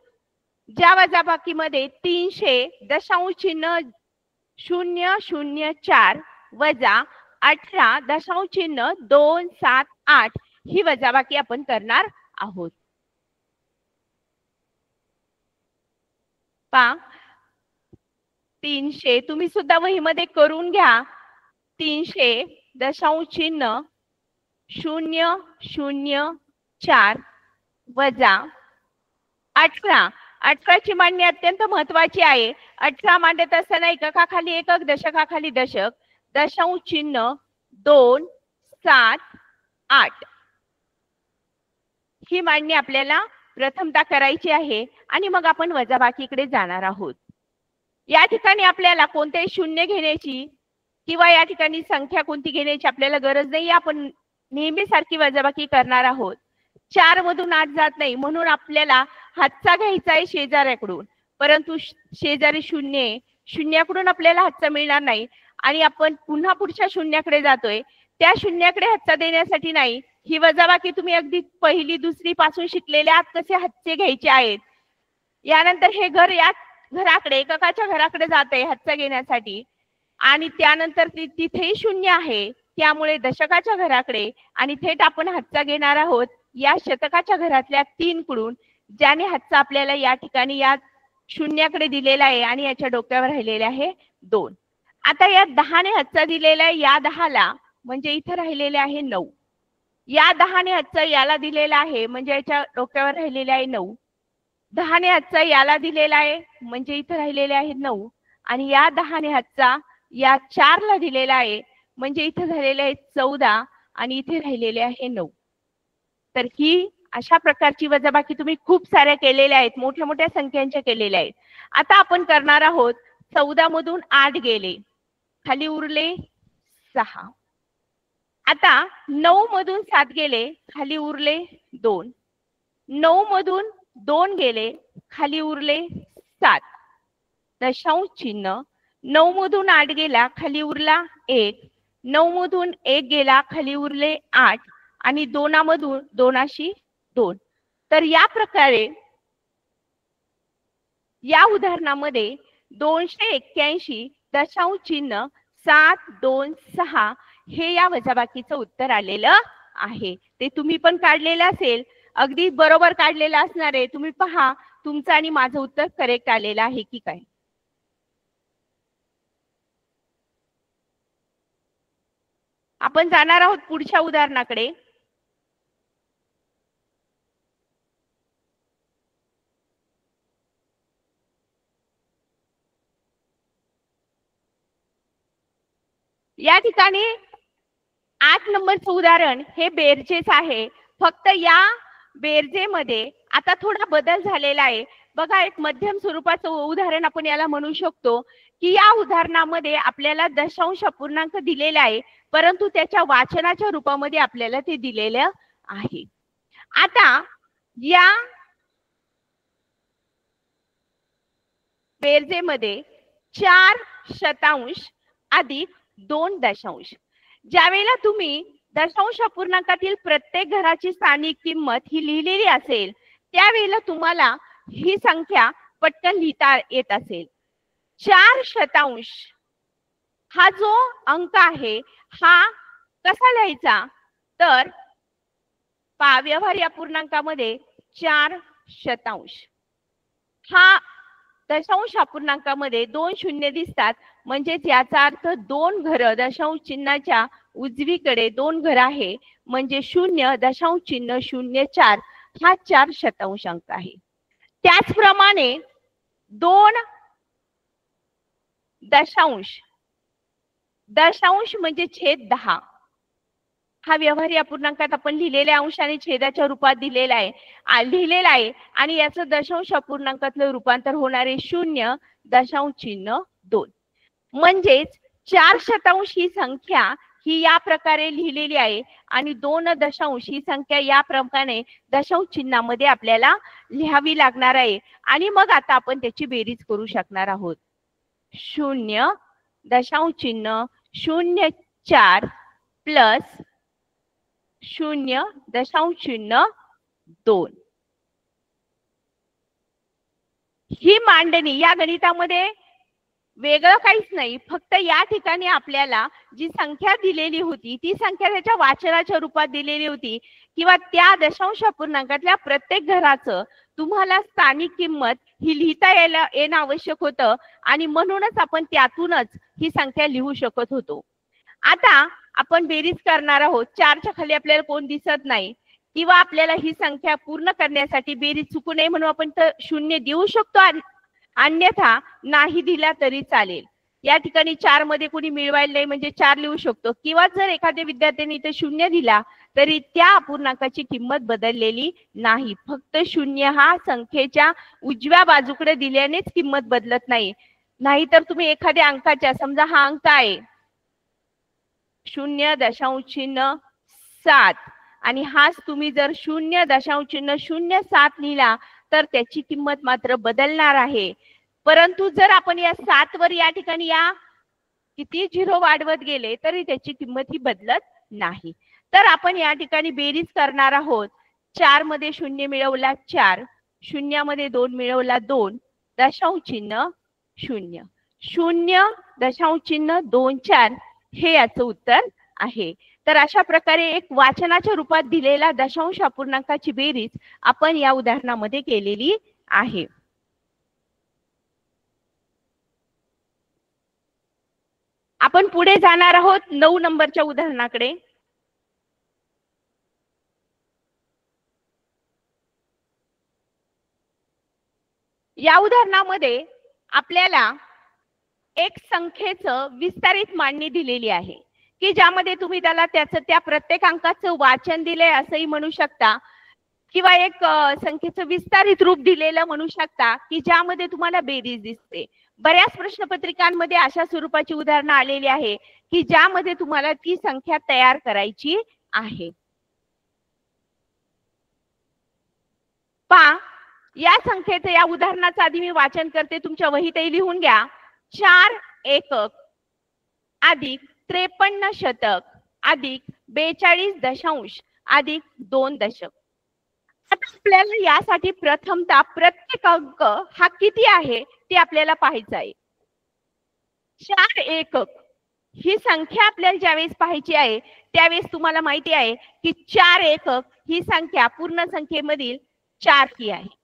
ज्या वजाबाकीमध्ये 300 दशांश चिन्ह 004 वजा 18 दशांश चिन्ह 278 ही वजाबाकी आपण करणार आहोत. पहा 300 तुम्ही सुद्धा वहीमध्ये करून घ्या. 300 दशांश चिन्ह 004 वजा 18. 18 ची मांडणी अत्यंत महत्वाची आहे. 18 मांडत असताना एककाखाली एकक, दशकाखाली दशक, दशांश चिन्ह 278 ही मांडणी आपल्याला प्रथमतः करायची आहे. आणि मग आपण वजाबाकीकडे जाणार आहोत. या ठिकाणी आपल्याला कोणतेही शून्य घेण्याची किंवा या ठिकाणी संख्या कोणती घेण्याची आपल्याला गरज नाही. आपण नेहमी सारखी वजाबाकी करणार आहोत. 4 मधून 8 जात नाही, म्हणून आपल्याला हातचा घ्यायचा आहे शेजाऱ्याकडून, परंतु शेजारी शून्य, शून्याकडून आपल्याला हातचा मिळणार नाही. आणि आपण पुन्हा पुढच्या शून्याकडे जातोय. त्या शून्याकडे हातचा देण्यासाठी नाही, ही वजाबाकी तुम्ही अगदी पहिली दुसरी पासून शिकलेले आहात कसे हातचे घ्यायचे आहेत. यानंतर हे घर या घराकडे एककाच्या घराकडे जाते हातचा घेण्यासाठी, आणि त्यानंतर तिथेही शून्य आहे, त्यामुळे दशकाच्या घराकडे आणि थेट आपण हातचा घेणार आहोत या शतकाच्या घरातल्या 3 कडून, ज्याने हातचा आपल्याला या ठिकाणी या शून्याकडे दिलेला आहे आणि याच्या डोक्यावर राहिलेले आहे 2. आता या 10 ने हातचा दिलेला आहे या 10 ला, म्हणजे इथे राहिलेले आहे 9. या 10 ने हातचा याला दिलेला आहे, म्हणजे याच्या डोक्यावर राहिलेले आहे 9. 10 ने हातचा याला दिलेला आहे, म्हणजे इथे राहिलेले आहे 9. आणि या 10 ने हातचा या 4 ला दिलेला आहे, म्हणजे इथे झालेले आहे 14 आणि इथे राहिलेले आहे 9. तर ही अशा प्रकारची वजाबाकी तुम्ही खूप साऱ्या केलेल्या आहेत, मोठ्या मोठ्या संख्यांच्या केलेल्या आहेत. आता आपण करणार आहोत 14 मधून 8 गेले, खाली उरले 6. आता 9 मधून 7 गेले, खाली उरले 2. 9 मधून 2 गेले, खाली उरले 7. दशांश चिन्ह 9 मधून 8 गेला, खाली उरला 1. 9 मधून 1 गेला, खाली उरले 8. आणि 2 मधून 2 2. तर या प्रकारे या उदाहरणामध्ये 281 दशांश चिन्ह 726 हे या वजाबाकीचं उत्तर आलेलं आहे. ते तुम्ही पण काढलेलं असेल, अगदी बरोबर काढलेलं असणार आहे. तुम्ही पहा तुमचं आणि माझं उत्तर करेक्ट आलेलं आहे की काय. आपण जाणार आहोत पुढच्या उदाहरणाकडे. या ठिकाणी 8 नंबरचं उदाहरण हे बेरजेच आहे. फक्त या बेरजेमध्ये आता थोडा बदल झालेला आहे. बघा, एक मध्यम स्वरूपाचं उदाहरण आपण याला म्हणू शकतो की या उदाहरणामध्ये आपल्याला दशांश अपूर्णांक दिलेला आहे, परंतु त्याच्या वाचनाच्या रूपामध्ये आपल्याला ते दिलेलं आहे. आता या बेरजेमध्ये 4% अधिक 2 दशांश. ज्यावेळेला तुम्ही दशांश अपूर्णांकातील प्रत्येक घराची स्थानिक किंमत ही लिहिलेली असेल त्यावेळेला तुम्हाला ही संख्या पटकन लिहिता येत असेल. 4% हा जो अंक आहे हा कसा लिहायचा तर व्यवहारी अपूर्णांकामध्ये 4% हा दशांश अपूर्णांकामध्ये 2 शून्य दिसतात म्हणजेच याचा अर्थ 2 घर दशांश चिन्हाच्या उजवीकडे 2 घर आहे म्हणजे 0.04 हा 4% अंक आहे. त्याचप्रमाणे 2 दशांश म्हणजे छेद 10 हा व्यवहारी अपूर्णांकात आपण लिहिलेल्या अंशाने छेदाच्या रूपात लिहिलेला आहे आणि याचं दशांश अपूर्णांकातलं रूपांतर होणार आहे 0.2. म्हणजेच 4% ही संख्या ही या प्रकारे लिहिलेली आहे आणि 2 दशांश ही संख्या या प्रमाणे दशांश चिन्हामध्ये आपल्याला लिहावी लागणार आहे आणि मग आता आपण त्याची बेरीज करू शकणार आहोत. 0.04 प्लस 0.2 ही मांडणी या गणितामध्ये वेगळं काहीच नाही, फक्त या ठिकाणी आपल्याला जी संख्या दिलेली होती ती संख्या त्याच्या वाचनाच्या रूपात दिलेली होती किंवा त्या दशांश अपूर्णांकातल्या प्रत्येक घराचं तुम्हाला स्थानिक किंमत ही लिहिता येणं आवश्यक होतं आणि म्हणूनच आपण त्यातूनच ही संख्या लिहू शकत होतो. आता आपण बेरीज करणार आहोत. 4च्या खाली आपल्याला कोण दिसत नाही किंवा आपल्याला ही संख्या पूर्ण करण्यासाठी बेरीज चुकू नये म्हणून आपण 0 देऊ शकतो, अन्यथा नाही दिला तरी चालेल. या ठिकाणी 4 मध्ये कोणी मिळवायला नाही म्हणजे 4 लिहू शकतो किंवा जर एखाद्या विद्यार्थ्यांनी इथे 0 दिला तरी त्या अपूर्णांकाची किंमत बदललेली नाही. फक्त 0 हा संख्येच्या उजव्या बाजूकडे दिल्यानेच किंमत बदलत नाही. नाहीतर तुम्ही एखाद्या अंकाच्या समजा हा अंक आहे 0.07 आणि हाच तुम्ही जर 0.07 लिहिला तर त्याची किंमत मात्र बदलणार आहे. परंतु जर आपण या 7 वर या ठिकाणी या किती 0 वाढवत गेले तरी त्याची किंमत ही बदलत नाही. तर आपण या ठिकाणी बेरीज करणार आहोत. 4 मध्ये 0 मिळवला 4, 0 मध्ये 2 मिळवला 2, दशांश चिन्ह 0, 0.24 हे याचं उत्तर आहे. तर अशा प्रकारे एक वाचनाच्या रूपात दिलेला दशांश अपूर्णांकाची बेरीज आपण या उदाहरणामध्ये केलेली आहे. आपण पुढे जाणार आहोत 9 नंबरच्या उदाहरणाकडे. या उदाहरणामध्ये आपल्याला एक संख्येचं विस्तारित मांडणी दिलेली आहे की ज्यामध्ये तुम्ही त्याला त्या प्रत्येक अंकाचं वाचन दिलंय असंही म्हणू शकता किंवा एक संख्येचं विस्तारित रूप दिलेलं म्हणू शकता की ज्यामध्ये तुम्हाला बेरीज दिसते. बऱ्याच प्रश्नपत्रिकांमध्ये अशा स्वरूपाची उदाहरणं आलेली आहे की ज्यामध्ये तुम्हाला ती संख्या तयार करायची आहे. पहा या संख्येचं या उदाहरणाचं आधी मी वाचन करते, तुमच्या वहीतही लिहून घ्या. 4 एकक अधिक 53 शतक अधिक 42 दशांश अधिक 2 दशक. आता आपल्याला यासाठी प्रथमतः प्रत्येक अंक हा किती आहे ते आपल्याला पाहायचं आहे. 4 एकक ही संख्या आपल्याला ज्यावेळेस पाहायची आहे त्यावेळेस तुम्हाला माहिती आहे की 4 एकक ही संख्या पूर्ण संख्येमधील 4 की आहे.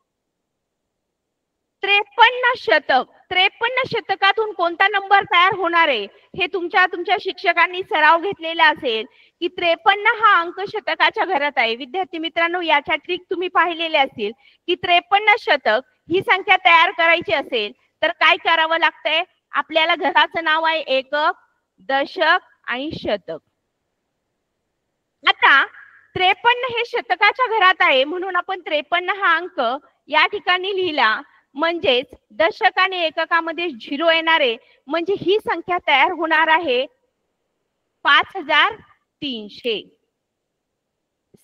53 शतकातून कोणता नंबर तयार होणार आहे हे तुमच्या शिक्षकांनी सराव घेतलेला असेल की 53 हा अंक शतकाच्या घरात आहे. विद्यार्थी मित्रांनो याच्या ट्रिक तुम्ही पाहिलेले असतील की 53 शतक ही संख्या तयार करायची असेल तर काय करावं लागतंय. आपल्याला घराचं नाव आहे एकक, दशक आणि शतक. आता 53 हे शतकाच्या घरात आहे म्हणून आपण 53 हा अंक या ठिकाणी लिहिला म्हणजेच दशक आणि एककामध्ये 0 येणार आहे म्हणजे ही संख्या तयार होणार आहे 5300.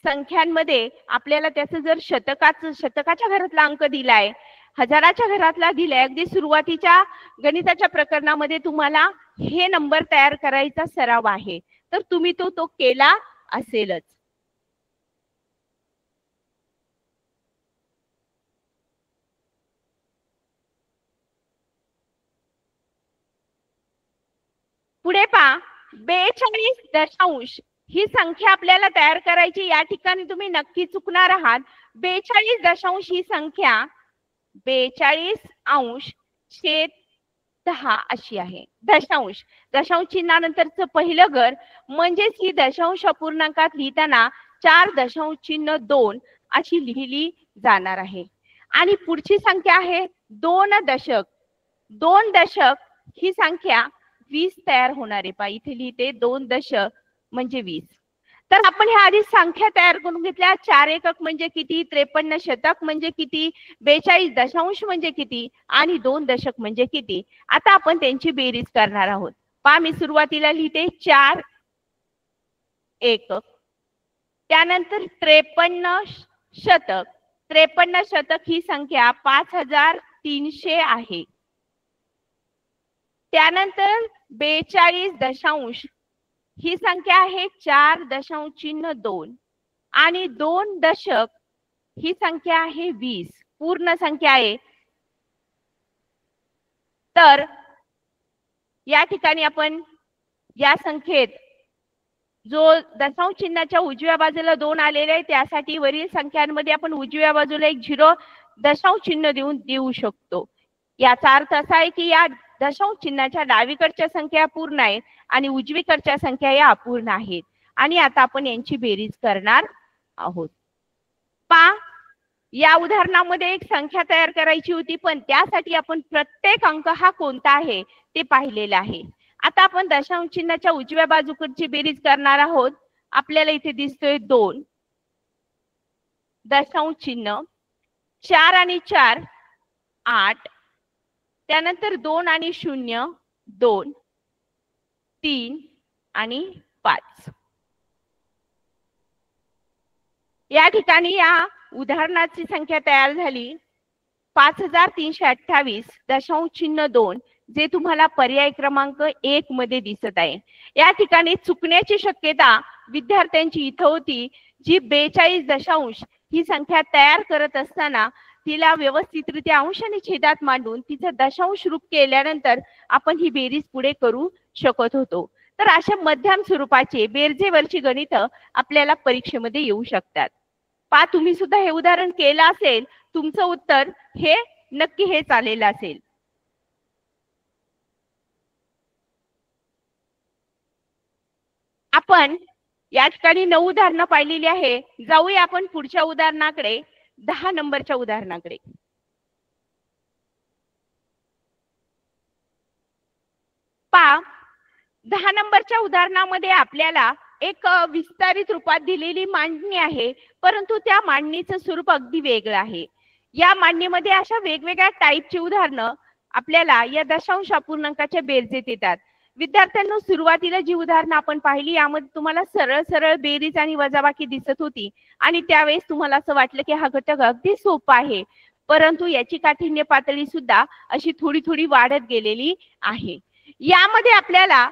संख्यांमध्ये आपल्याला त्याचं जर शतकाच्या घरातला अंक दिलाय, हजाराच्या घरातला दिलाय, अगदी सुरुवातीच्या गणिताच्या प्रकरणामध्ये तुम्हाला हे नंबर तयार करायचा सराव आहे, तर तुम्ही तो केला असेलच. पुढे पहा, 42 ही संख्या आपल्याला तयार करायची. या ठिकाणी तुम्ही नक्की चुकणार आहात. 42 ही संख्या 42/10 अशी आहे. दशांश चिन्हानंतरचं पहिलं घर म्हणजेच ही दशांश अपूर्णांकात लिहिताना 4.2 अशी लिहिली जाणार आहे. आणि पुढची संख्या आहे 2 दशक. 2 दशक ही संख्या 20 तयार होणार आहे. पहा इथे लिहिते 2 दशक म्हणजे 20. तर आपण ह्या आधी संख्या तयार करून घेतल्या. 4 एकक म्हणजे किती, 53 शतक म्हणजे किती, 42 दशांश म्हणजे किती आणि 2 दशक म्हणजे किती. आता आपण त्यांची बेरीज करणार आहोत. पहा मी सुरुवातीला लिहिते 4 एकक, त्यानंतर 53 शतक. 53 शतक ही संख्या 5300 आहे. त्यानंतर 42 दशांश ही संख्या आहे 4.2 आणि 2 दशक ही संख्या आहे 20, पूर्ण संख्या आहे. तर या ठिकाणी आपण या संख्येत जो दशांश चिन्हाच्या उजव्या बाजूला 2 आलेले आहे त्यासाठी वरील संख्यांमध्ये आपण उजव्या बाजूला एक 0 दशांश चिन्ह देऊ शकतो. याचा अर्थ असा आहे की या दशांश चिन्हाच्या डावीकडच्या संख्या पूर्ण आहेत आणि उजवीकडच्या संख्या या अपूर्ण आहेत. आणि आता आपण यांची बेरीज करणार आहोत. पहा या उदाहरणामध्ये एक संख्या तयार करायची होती, पण त्यासाठी आपण प्रत्येक अंक हा कोणता आहे ते पाहिलेलं आहे. आता आपण दशांश चिन्हाच्या उजव्या बाजूकडची बेरीज करणार आहोत. आपल्याला इथे दिसतोय 2 दशांश चिन्ह, 4 आणि 4 8, त्यानंतर 2 आणि 0 2, 3 आणि 5. या ठिकाणी या उदाहरणाची संख्या तयार झाली 5328 दशांश चिन्ह 2, जे तुम्हाला पर्याय क्रमांक 1 मध्ये दिसत आहे. या ठिकाणी चुकण्याची शक्यता विद्यार्थ्यांची इथं होती, जी 42 दशांश ही संख्या तयार करत असताना तिला व्यवस्थितरित्या अंश आणि छेदात मांडून तिचं दशांश रूप केल्यानंतर आपण ही बेरीज पुढे करू शकत होतो. तर अशा मध्यम स्वरूपाचे बेरजेवरची गणित आपल्याला परीक्षेमध्ये येऊ शकतात. पहा तुम्ही सुद्धा हे उदाहरण केलं असेल, तुमचं उत्तर हे नक्की हेच आलेलं असेल. आपण या ठिकाणी 9 उदाहरणं पाहिलेली आहे. जाऊया आपण पुढच्या उदाहरणाकडे, 10 नंबरच्या उदाहरणाकडे. पहा 10 नंबरच्या उदाहरणामध्ये आपल्याला एक विस्तारित रूपात दिलेली मांडणी आहे, परंतु त्या मांडणीचं स्वरूप अगदी वेगळं आहे. या मांडणीमध्ये अशा वेगवेगळ्या टाईपची उदाहरणं आपल्याला या दशांश अपूर्णांकाच्या बेरजेत येतात. विद्यार्थ्यांना सुरुवातीला जी उदाहरणं आपण पाहिली यामध्ये तुम्हाला सरळ सरळ बेरीज आणि वजाबाकी दिसत होती आणि त्यावेळेस तुम्हाला असं वाटलं की हा घटक अगदी सोपा आहे, परंतु याची काठिण्य पातळी सुद्धा अशी थोडी थोडी वाढत गेलेली आहे. यामध्ये आपल्याला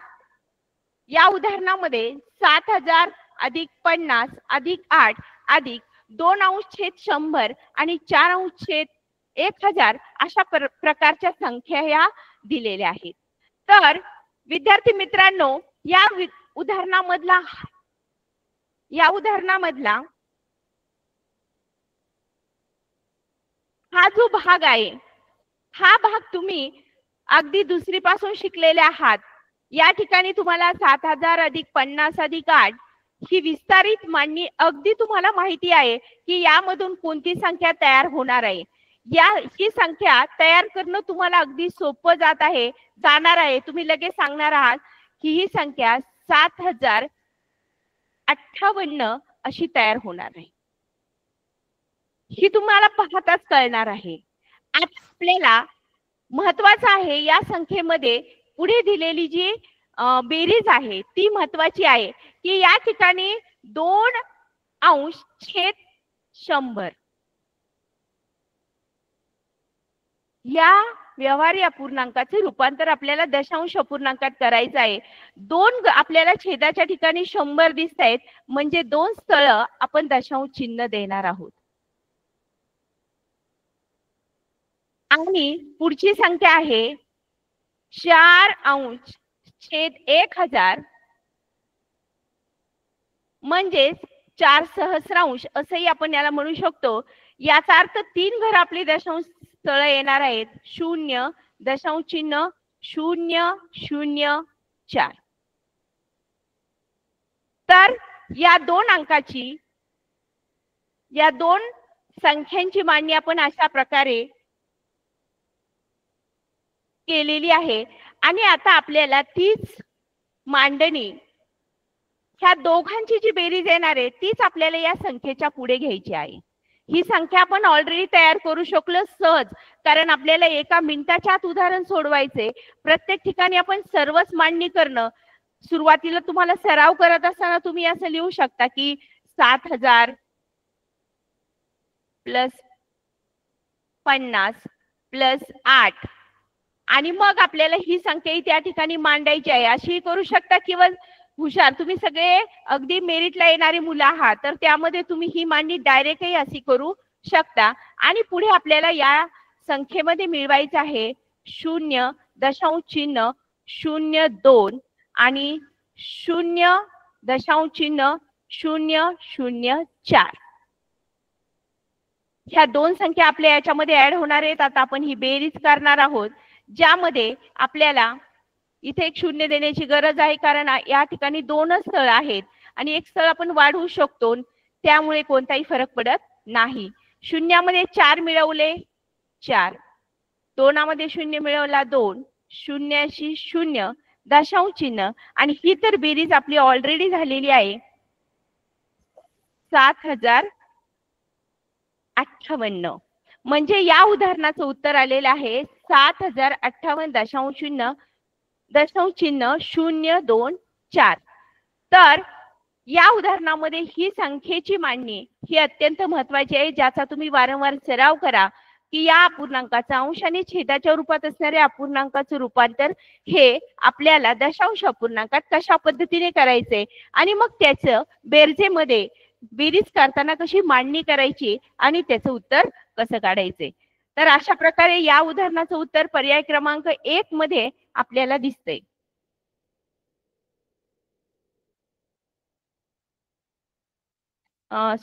या उदाहरणामध्ये 7000 अधिक 50 अधिक 8 अधिक 2/100 आणि 4/1000 अशा प्रकारच्या संख्या या दिलेल्या आहेत. तर विद्यार्थी मित्रांनो, या उदाहरणामधला हा जो भाग आहे, हा भाग तुम्ही अगदी दुसरी पासून शिकलेले आहात. या ठिकाणी तुम्हाला 7000 अधिक 50 अधिक 8 ही विस्तारित मांडणी अगदी तुम्हाला माहिती आहे की यामधून कोणती संख्या तयार होणार आहे. ही संख्या तयार करणं तुम्हाला अगदी सोपं जाणार आहे. तुम्ही लगेच सांगणार आहात की ही संख्या 7058 अशी तयार होणार आहे. ही तुम्हाला पाहताच कळणार आहे. आता आपल्याला महत्वाचं आहे, या संख्येमध्ये पुढे दिलेली जी बेरीज आहे ती महत्वाची आहे की या ठिकाणी 2 अंश छेद 100. या व्यवहारी अपूर्णांकाचे रूपांतर आपल्याला दशांश अपूर्णांकात करायचं आहे. आपल्याला छेदाच्या ठिकाणी 100 दिसत आहेत, म्हणजे 2 स्थळ आपण दशांश चिन्ह देणार आहोत. आणि पुढची संख्या आहे 4 अंश छेद 1000, म्हणजे 4 सहस्रांश असंही आपण याला म्हणू शकतो. याचा अर्थ 3 घर आपली दशांश स्थळ येणार आहेत. 0 दशांश चिन्ह 004. तर या दोन संख्यांची मांडणी आपण अशा प्रकारे केलेली आहे. आणि आता आपल्याला तीच मांडणी ह्या दोघांची जी बेरीज येणार आहे तीच आपल्याला या संख्येच्या पुढे घ्यायची आहे. ही संख्या आपण ऑलरेडी तयार करू शकलो सहज, कारण आपल्याला एका मिनिटाच्या आत उदाहरण सोडवायचे. प्रत्येक ठिकाणी आपण सर्वच मांडणी करणं. सुरुवातीला तुम्हाला सराव करत असताना तुम्ही असं लिहू शकता की 7000 प्लस 50 प्लस 8, आणि मग आपल्याला ही संख्या त्या ठिकाणी मांडायची आहे अशी करू शकता. किंवा हुशार तुम्ही सगळे अगदी मेरिटला येणारी मुलं आहात, तर त्यामध्ये तुम्ही ही मांडणी डायरेक्टही अशी करू शकता. आणि पुढे आपल्याला या संख्येमध्ये मिळवायचं आहे 0 दशांश चिन्ह 02 आणि 0 दशांश चिन्ह 004. ह्या दोन संख्या आपल्या याच्यामध्ये ऍड होणार आहेत. आता आपण ही बेरीज करणार आहोत, ज्यामध्ये आपल्याला इथे एक 0 देण्याची गरज आहे, कारण या ठिकाणी 2 स्थळ आहेत आणि एक स्थळ आपण वाढवू शकतो, त्यामुळे कोणताही फरक पडत नाही. 0 4 मिळवले 4, 2 0 मिळवला 2, 0 0 दशांश चिन्ह, आणि ही तर बेरीज आपली ऑलरेडी झालेली आहे 7058. म्हणजे या उदाहरणाचं उत्तर आलेलं आहे 7058 दशांश चिन्ह 024. तर या उदाहरणामध्ये ही संख्येची मांडणी ही अत्यंत महत्वाची आहे, ज्याचा तुम्ही वारंवार सराव करा की या अपूर्णांकाचा अंश आणि छेदाच्या रूपात असणाऱ्या अपूर्णांकाचं रूपांतर हे आपल्याला दशांश अपूर्णांकात कशा पद्धतीने करायचे आणि मग त्याचं बेरजेमध्ये बेरीज करताना कशी मांडणी करायची आणि त्याचं उत्तर कसं काढायचे. तर अशा प्रकारे या उदाहरणाचं उत्तर पर्याय क्रमांक 1 मध्ये आपल्याला दिसतंय.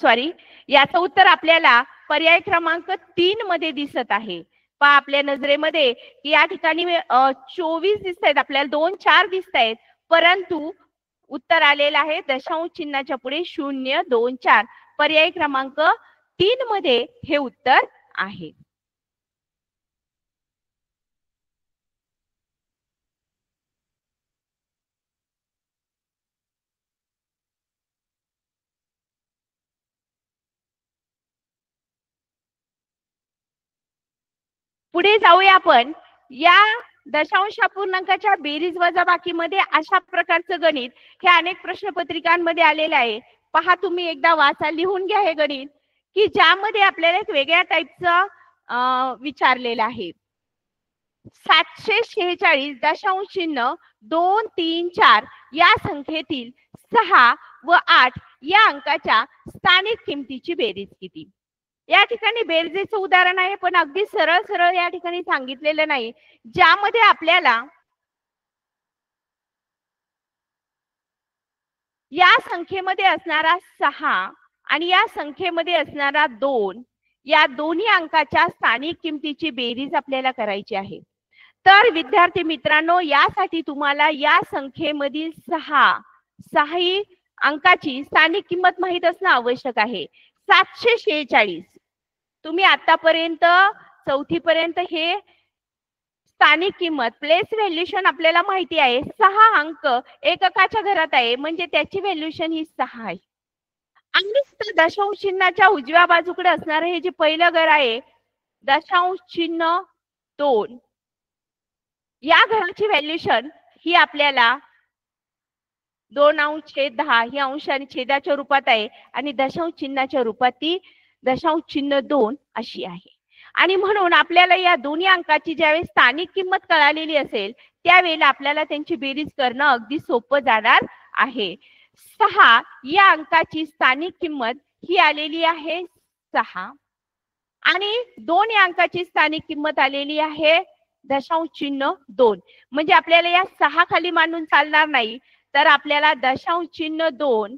सॉरी, याचं उत्तर आपल्याला पर्याय क्रमांक 3 मध्ये दिसत आहे. पहा आपल्या नजरेमध्ये की या ठिकाणी 24 दिसत आहेत, आपल्याला 2 4 दिसत आहेत, परंतु उत्तर आलेलं आहे दशांश चिन्हाच्या पुढे 024. पर्याय क्रमांक 3 मध्ये हे उत्तर आहे. पुढे जाऊया आपण. या दशांश अपूर्णांकाच्या बेरीज वजाबाकीमध्ये अशा प्रकारचं गणित हे अनेक प्रश्नपत्रिकांमध्ये आलेलं आहे. पहा तुम्ही एकदा वाचा, लिहून घ्या हे गणित, की ज्यामध्ये आपल्याला एक वेगळ्या टाईपचं विचारलेलं आहे. 746 दशांश चिन्ह 2 3 4 या संख्येतील 6 व 8 या अंकाच्या स्थानिक किमतीची बेरीज किती. या ठिकाणी बेरजेचं उदाहरण आहे, पण अगदी सरळ सरळ या ठिकाणी सांगितलेलं नाही, ज्यामध्ये आपल्याला या संख्येमध्ये असणारा 6 आणि या संख्येमध्ये असणारा 2 या दोन्ही अंकाच्या स्थानिक किमतीची बेरीज आपल्याला करायची आहे. तर विद्यार्थी मित्रांनो, यासाठी तुम्हाला या संख्येमधील 6 ही अंकाची स्थानिक किंमत माहित असणं आवश्यक आहे. 746 तुम्ही आतापर्यंत 4थी पर्यंत हे स्थानिक किंमत प्लेस व्हॅल्युएशन आपल्याला माहिती आहे. 6 अंक एककाच्या घरात आहे, म्हणजे त्याची व्हॅल्युएशन ही 6 आहे. आणि दशांश चिन्हाच्या उजव्या बाजूकडे असणारे हे जे पहिलं घर आहे दशांश चिन्ह 2, या घराची व्हॅल्युएशन ही आपल्याला 2 अंश छेद 10 ही अंश आणि छेदाच्या रूपात आहे आणि दशांश चिन्हाच्या रूपात ती दशांश चिन्ह 2 अशी आहे. आणि म्हणून आपल्याला या दोन्ही अंकाची ज्यावेळेस स्थानिक किंमत कळालेली असेल त्यावेळेला आपल्याला त्यांची बेरीज करणं अगदी सोपं जाणार आहे. 6 या अंकाची स्थानिक किंमत ही आलेली आहे 6 आणि 2 या अंकाची स्थानिक किंमत आलेली आहे दशांश चिन्ह 2. म्हणजे आपल्याला या 6 खाली मांडून चालणार नाही, तर आपल्याला दशांश चिन्ह 2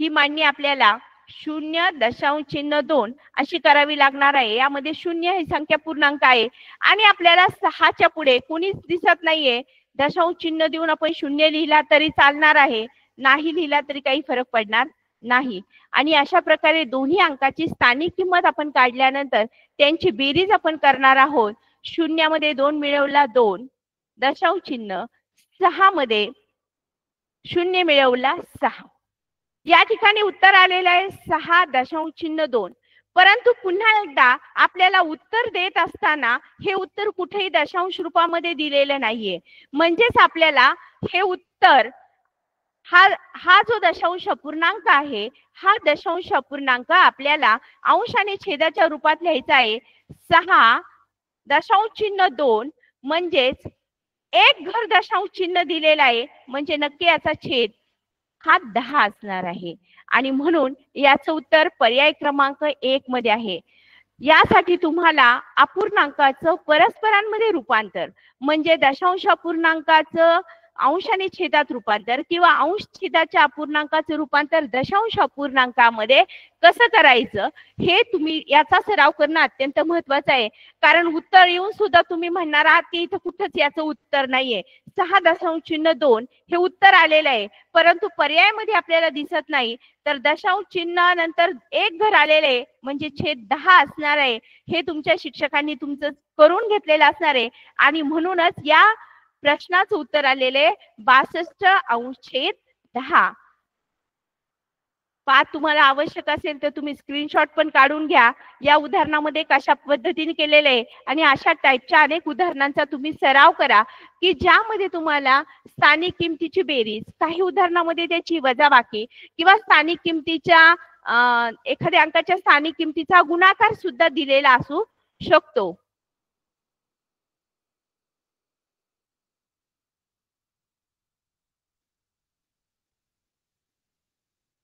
ही मांडणी आपल्याला 0.2 अशी करावी लागणार आहे. यामध्ये 0 ही संख्या पूर्णांक आहे आणि आपल्याला 6च्या पुढे कोणीच दिसत नाहीये. दशांश चिन्ह देऊन आपण 0 लिहिला तरी चालणार आहे, नाही लिहिला तरी काही फरक पडणार नाही. आणि अशा प्रकारे दोन्ही अंकाची स्थानिक किंमत आपण काढल्यानंतर त्यांची बेरीज आपण करणार आहोत. 0 मध्ये 2 मिळवला 2, दशांश चिन्ह 6 मध्ये 0 मिळवला 6. या ठिकाणी उत्तर आलेलं आहे 6.2. परंतु पुन्हा एकदा आपल्याला उत्तर देत असताना हे उत्तर कुठेही दशांश रूपामध्ये दिलेलं नाहीये. म्हणजेच आपल्याला हे उत्तर हा जो दशांश अपूर्णांक आहे हा दशांश अपूर्णांक आपल्याला अंश आणि छेदाच्या रूपात लिहायचा आहे. 6.2 म्हणजेच एक घर दशांश चिन्ह दिलेला आहे म्हणजे नक्की याचा छेद हा 10 असणार आहे आणि म्हणून याचं उत्तर पर्याय क्रमांक 1 मध्ये आहे. यासाठी तुम्हाला अपूर्णांकाचं परस्परांमध्ये रूपांतर म्हणजे दशांश अपूर्णांकाचं अंश आणि छेदात रूपांतर किंवा अंश छेदाच्या अपूर्णांकाचं रूपांतर दशांश अपूर्णांकामध्ये कसं करायचं हे तुम्ही याचा सराव करणं अत्यंत महत्वाचं आहे. कारण उत्तर येऊन सुद्धा तुम्ही म्हणणार आहात की इथं कुठंच याचं उत्तर नाहीये. 6.2 हे उत्तर आलेलं आहे परंतु पर्यायामध्ये आपल्याला दिसत नाही. तर दशांश चिन्ह नंतर एक घर आलेलं आहे म्हणजे छेद 10 असणार आहे. हे तुमच्या शिक्षकांनी तुमचं करून घेतलेलं असणार आहे आणि म्हणूनच या प्रश्नाचं उत्तर आलेले 62/10. पाठ तुम्हाला आवश्यक असेल तर तुम्ही स्क्रीनशॉट पण काढून घ्या. या उदाहरणामध्ये कशा पद्धतीने केलेले आहे आणि अशा टाईपच्या अनेक उदाहरणांचा तुम्ही सराव करा की ज्यामध्ये तुम्हाला स्थानिक किमतीची बेरीज, काही उदाहरणामध्ये त्याची वजाबाकी किंवा स्थानिक किमतीच्या एखाद्या अंकाच्या स्थानिक किमतीचा गुणाकार सुद्धा दिलेला असू शकतो.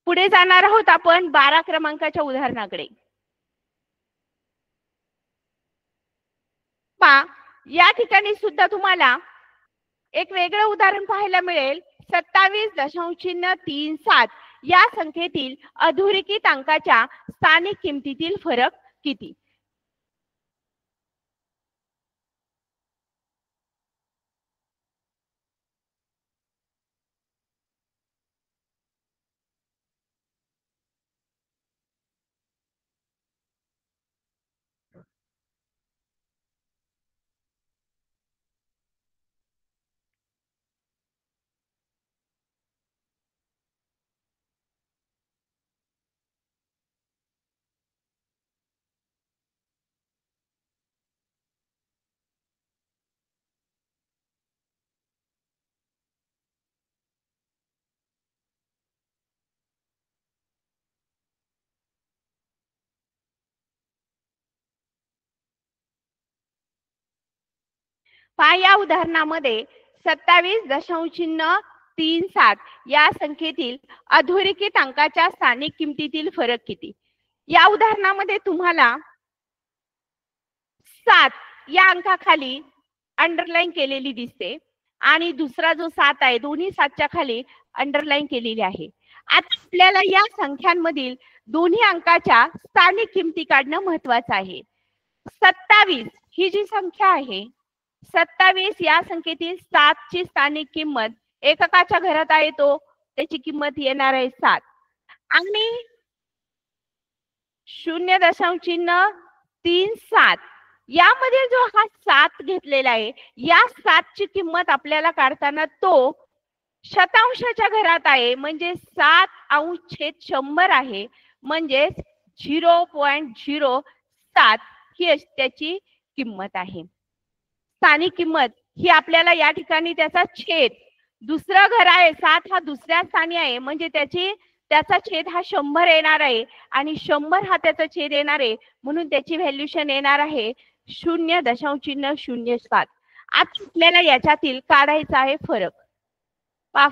पुढे जाणार आहोत आपण 12 क्रमांकाच्या उदाहरणाकडे. या ठिकाणी सुद्धा तुम्हाला एक वेगळं उदाहरण पाहायला मिळेल. 27.37 या संख्येतील अधोरेखित अंकाच्या स्थानिक किमतीतील फरक किती? या उदाहरणामध्ये 27.37 या संख्येतील अधोरेखित अंकाच्या स्थानिक किमतीतील फरक किती? या उदाहरणामध्ये तुम्हाला 7 या अंकाखाली अंडरलाईन केलेली दिसते आणि दुसरा जो 7 आहे दोन्ही 7च्या खाली अंडरलाईन केलेली आहे. आता आपल्याला या संख्यांमधील दोन्ही अंकाच्या स्थानिक किमती काढणं महत्वाचं आहे. 27 ही जी संख्या आहे 27 या संख्येतील 7 ची स्थानिक किंमत एककाच्या घरात आहे तो त्याची किंमत येणार आहे 7 आणि 0.37 यामध्ये जो हा 7 घेतलेला आहे या 7 ची किंमत आपल्याला काढताना तो शतांशाच्या घरात आहे म्हणजे 7/100 आहे म्हणजे 0.07 ही त्याची किंमत आहे. स्थानिक किंमत ही आपल्याला या ठिकाणी त्याचा छेद दुसरं घर आहे 7 हा दुसऱ्या स्थानी आहे, म्हणजे त्याचा छेद हा 100 येणार आहे आणि 100 हा त्याचा छेद येणार आहे, म्हणून त्याची व्हॅल्युशन येणार आहे 0.07. आता आपल्याला याच्यातील काढायचा आहे फरक.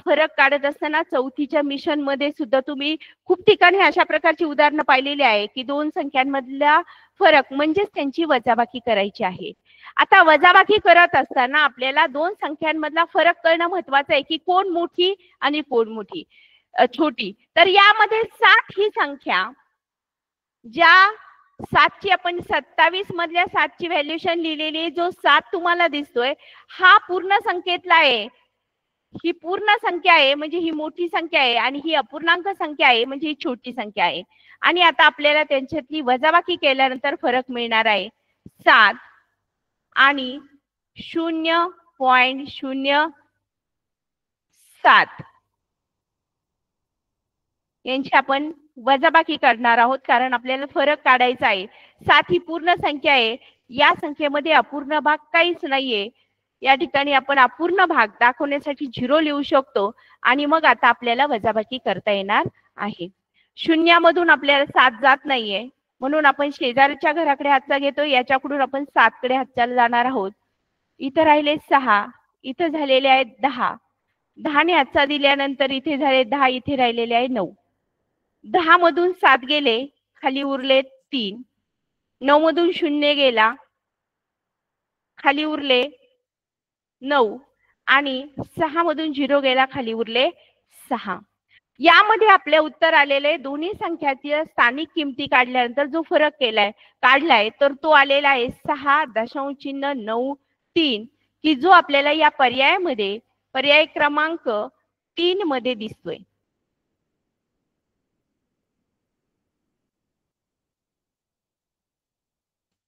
फरक काढत असताना चौथीच्या मिशन मध्ये सुद्धा तुम्ही खूप ठिकाणी अशा प्रकारची उदाहरणं पाहिलेली आहे की दोन संख्यांमधला फरक म्हणजेच त्यांची वजाबाकी करायची आहे. आता वजाबाकी करत असताना आपल्याला दोन संख्यांमधला फरक करणं महत्वाचं आहे की कोण मोठी आणि कोण छोटी. तर यामध्ये 7 ही संख्या, ज्या 7 ची आपण 27 मधल्या 7 ची व्हॅल्युशन लिहिलेली आहे, जो 7 तुम्हाला दिसतोय हा पूर्ण संख्येतला आहे. ही पूर्ण संख्या आहे म्हणजे ही मोठी संख्या आहे आणि ही अपूर्णांक संख्या आहे म्हणजे ही छोटी संख्या आहे. आणि आता आपल्याला त्यांच्यातली वजाबाकी केल्यानंतर फरक मिळणार आहे 7 आणि 0.07 यांची आपण वजाबाकी करणार आहोत, कारण आपल्याला फरक काढायचा आहे. 7 ही पूर्ण संख्या आहे, या संख्येमध्ये अपूर्ण भाग काहीच नाहीये. या ठिकाणी आपण अपूर्ण भाग दाखवण्यासाठी 0 लिहू शकतो आणि मग आता आपल्याला वजाबाकी करता येणार आहे. शून्यामधून आपल्याला 7 जात नाहीये, म्हणून आपण शेजारच्या घराकडे हातचा घेतो, याच्याकडून आपण 7 कडे हातचाल जाणार आहोत. इथं राहिले 6, इथं झालेले आहेत 10. 10 ने हातचा दिल्यानंतर इथे झाले 10, इथे राहिलेले आहे 9. 10 मधून 7 गेले, खाली उरले 3. 9 मधून 0 गेला, खाली उरले 9 आणि 6 मधून 0 गेला, खाली उरले 6. यामध्ये आपले उत्तर आलेले दोन्ही संख्यातील स्थानिक किमती काढल्यानंतर जो फरक काढलाय तर तो आलेला आहे 6.93 की जो आपल्याला या पर्यायामध्ये पर्याय क्रमांक 3 मध्ये दिसतोय.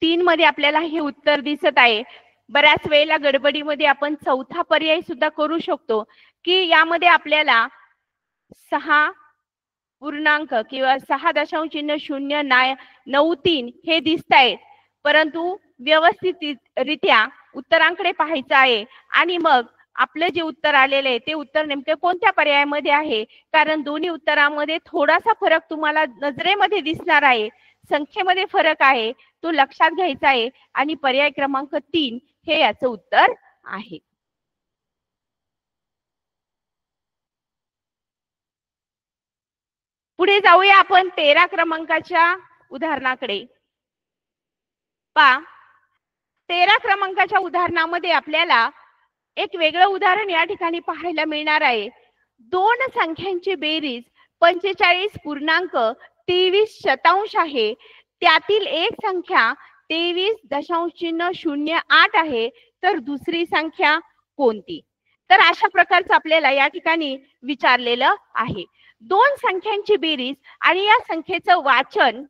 तीन मध्ये आपल्याला हे उत्तर दिसत आहे. बऱ्याच वेळेला गडबडीमध्ये आपण चौथा पर्याय सुद्धा करू शकतो की यामध्ये आपल्याला 6 पूर्णांक किंवा 6.093 हे दिसत आहेत, परंतु व्यवस्थितरित्या उत्तरांकडे पाहायचं आहे आणि मग आपलं जे उत्तर आलेले आहे ते उत्तर नेमके कोणत्या पर्यायामध्ये आहे, कारण दोन्ही उत्तरांमध्ये थोडासा फरक तुम्हाला नजरेमध्ये दिसणार आहे, संख्येमध्ये फरक आहे, तो लक्षात घ्यायचा आहे आणि पर्याय क्रमांक 3 हे याचं उत्तर आहे. पुढे जाऊया आपण 13 क्रमांकाच्या उदाहरणाकडे. 13 क्रमांकाच्या उदाहरणामध्ये आपल्याला एक वेगळं उदाहरण या ठिकाणी पाहायला मिळणार आहे. दोन संख्यांची बेरीज 45.23 आहे, त्यातील एक संख्या 23.08 आहे, तर दुसरी संख्या कोणती? तर अशा प्रकारचं आपल्याला या ठिकाणी विचारलेलं आहे. दोन संख्यांची बेरीज आणि या संख्येचं वाचन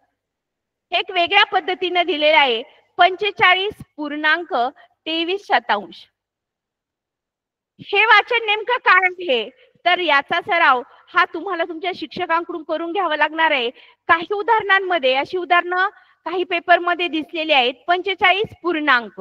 एक वेगळ्या पद्धतीने दिलेलं आहे, 45.23. हे वाचन नेमकं काय आहे तर याचा सराव हा तुम्हाला तुमच्या शिक्षकांकडून करून घ्यावा लागणार आहे. काही उदाहरणांमध्ये अशी उदाहरणं काही पेपर मध्ये दिसलेली आहेत. 45 पूर्णांक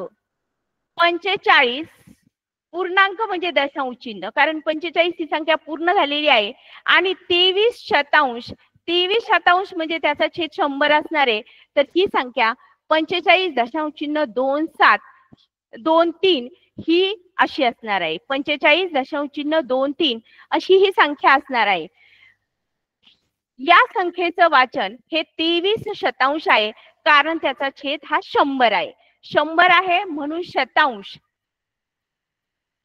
म्हणजे दशांश चिन्ह, कारण 45 ही संख्या पूर्ण झालेली आहे आणि 23% म्हणजे त्याचा छेद 100 असणार आहे, तर ही संख्या 45.2723 ही अशी असणार आहे. 45.23 अशी ही संख्या असणार आहे. या संख्येचं वाचन हे 23% आहे, कारण त्याचा छेद हा 100 आहे. 100 आहे म्हणून शतांश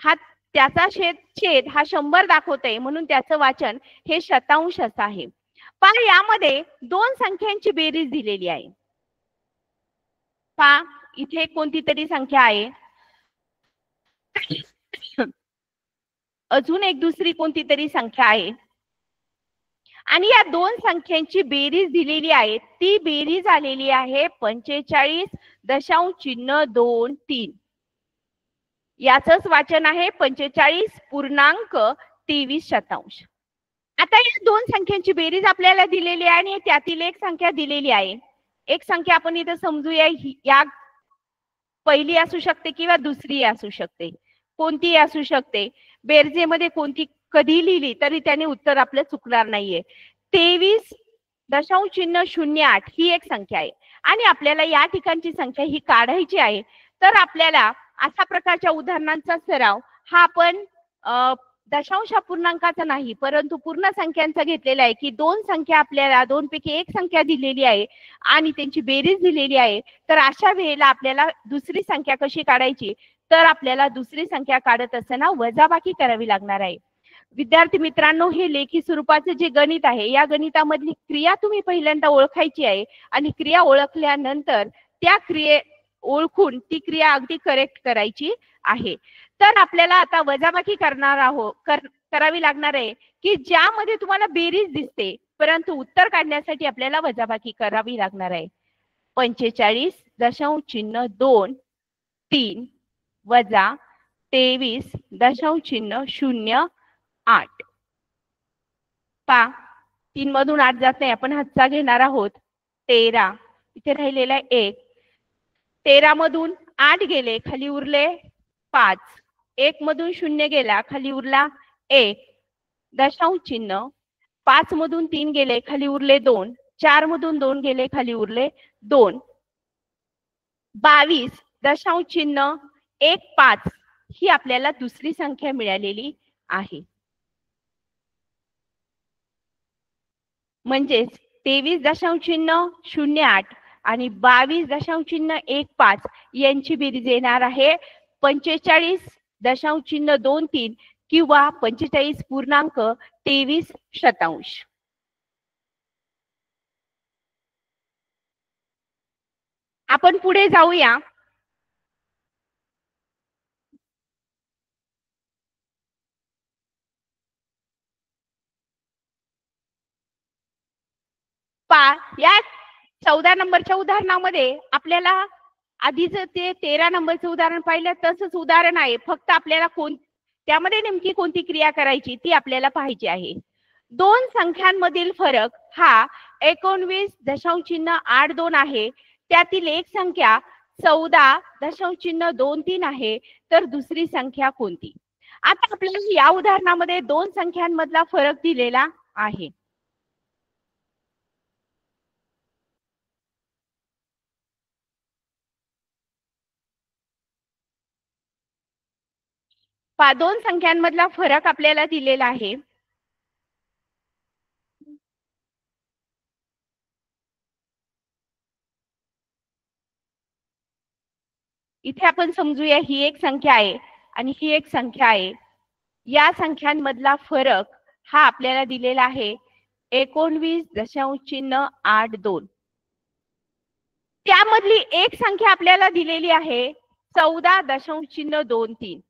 हा त्याचा छेद हा 100 दाखवतोय, म्हणून त्याचं वाचन हे शतांश असं आहे. पण यामध्ये दोन संख्यांची बेरीज दिलेली आहे. इथे कोणती तरी संख्या आहे, अजून एक दुसरी कोणती तरी संख्या आहे आणि या दोन संख्यांची बेरीज दिलेली आहे. ती बेरीज आलेली आहे 45.23. याचंच वाचन आहे 45.23. आता या दोन संख्यांची बेरीज आपल्याला दिलेली आहे आणि त्यातील एक संख्या दिलेली आहे. एक संख्या आपण इथं समजूया, या पहिली असू शकते किंवा दुसरी असू शकते, कोणतीही असू शकते. बेरजेमध्ये कोणती कधी लिहिली तरी त्याने उत्तर आपलं चुकणार नाहीये. 23.08 ही एक संख्या आहे आणि आपल्याला या ठिकाणची संख्या ही काढायची आहे. तर आपल्याला अशा प्रकारच्या उदाहरणांचा सराव हा आपण दशांश अपूर्णांकाचा नाही परंतु पूर्ण संख्यांचा घेतलेला आहे की दोन संख्या आपल्याला दोन पैकी एक संख्या दिलेली आहे आणि त्यांची बेरीज दिलेली आहे. तर अशा वेळेला आपल्याला दुसरी संख्या कशी काढायची, तर आपल्याला दुसरी संख्या काढत असताना वजाबाकी करावी लागणार आहे. विद्यार्थी मित्रांनो, हे लेखी स्वरूपाचे जे गणित आहे या गणितामधली क्रिया तुम्ही पहिल्यांदा ओळखायची आहे आणि क्रिया ओळखल्यानंतर त्या ओळखून ती क्रिया अगदी करेक्ट करायची आहे. तर आपल्याला आता वजाबाकी करावी लागणार आहे की ज्यामध्ये तुम्हाला बेरीज दिसते परंतु उत्तर काढण्यासाठी आपल्याला वजाबाकी करावी लागणार आहे. 45.23 वजा 23.08 पा 3 मधून 8 जात नाही, आपण हातचा घेणार आहोत. 13 इथे राहिलेला 1, 13 मधून 8 गेले खाली उरले 5, 1 मधून 0 गेला खाली उरला 1 दशांश चिन्ह, 5 मधून 3 गेले खाली उरले 2, 4 मधून 2 गेले खाली उरले 2, 22.15 ही आपल्याला दुसरी संख्या मिळालेली आहे. म्हणजेच 23.08 आणि 22.15 यांची बेरीज येणार आहे 45.23 किंवा 45.23. आपण पुढे जाऊया. या 14 नंबरच्या उदाहरणामध्ये आपल्याला आधीच ते 13 नंबरचं उदाहरण पाहिलं तसंच उदाहरण आहे, फक्त आपल्याला त्यामध्ये नेमकी कोणती क्रिया करायची ती आपल्याला पाहिजे आहे. दोन संख्यांमधील फरक हा 19.82 आहे. त्यातील एक संख्या 14.23 आहे, तर दुसरी संख्या कोणती? आता आपल्याला या उदाहरणामध्ये दोन संख्यांमधला फरक दिलेला आहे. दोन संख्यांमधला फरक आपल्याला दिलेला आहे. इथे आपण समजूया ही एक संख्या आहे आणि ही एक संख्या आहे. या संख्यांमधला फरक हा आपल्याला दिलेला आहे 19.82. त्यामधली एक संख्या आपल्याला दिलेली आहे 14.23.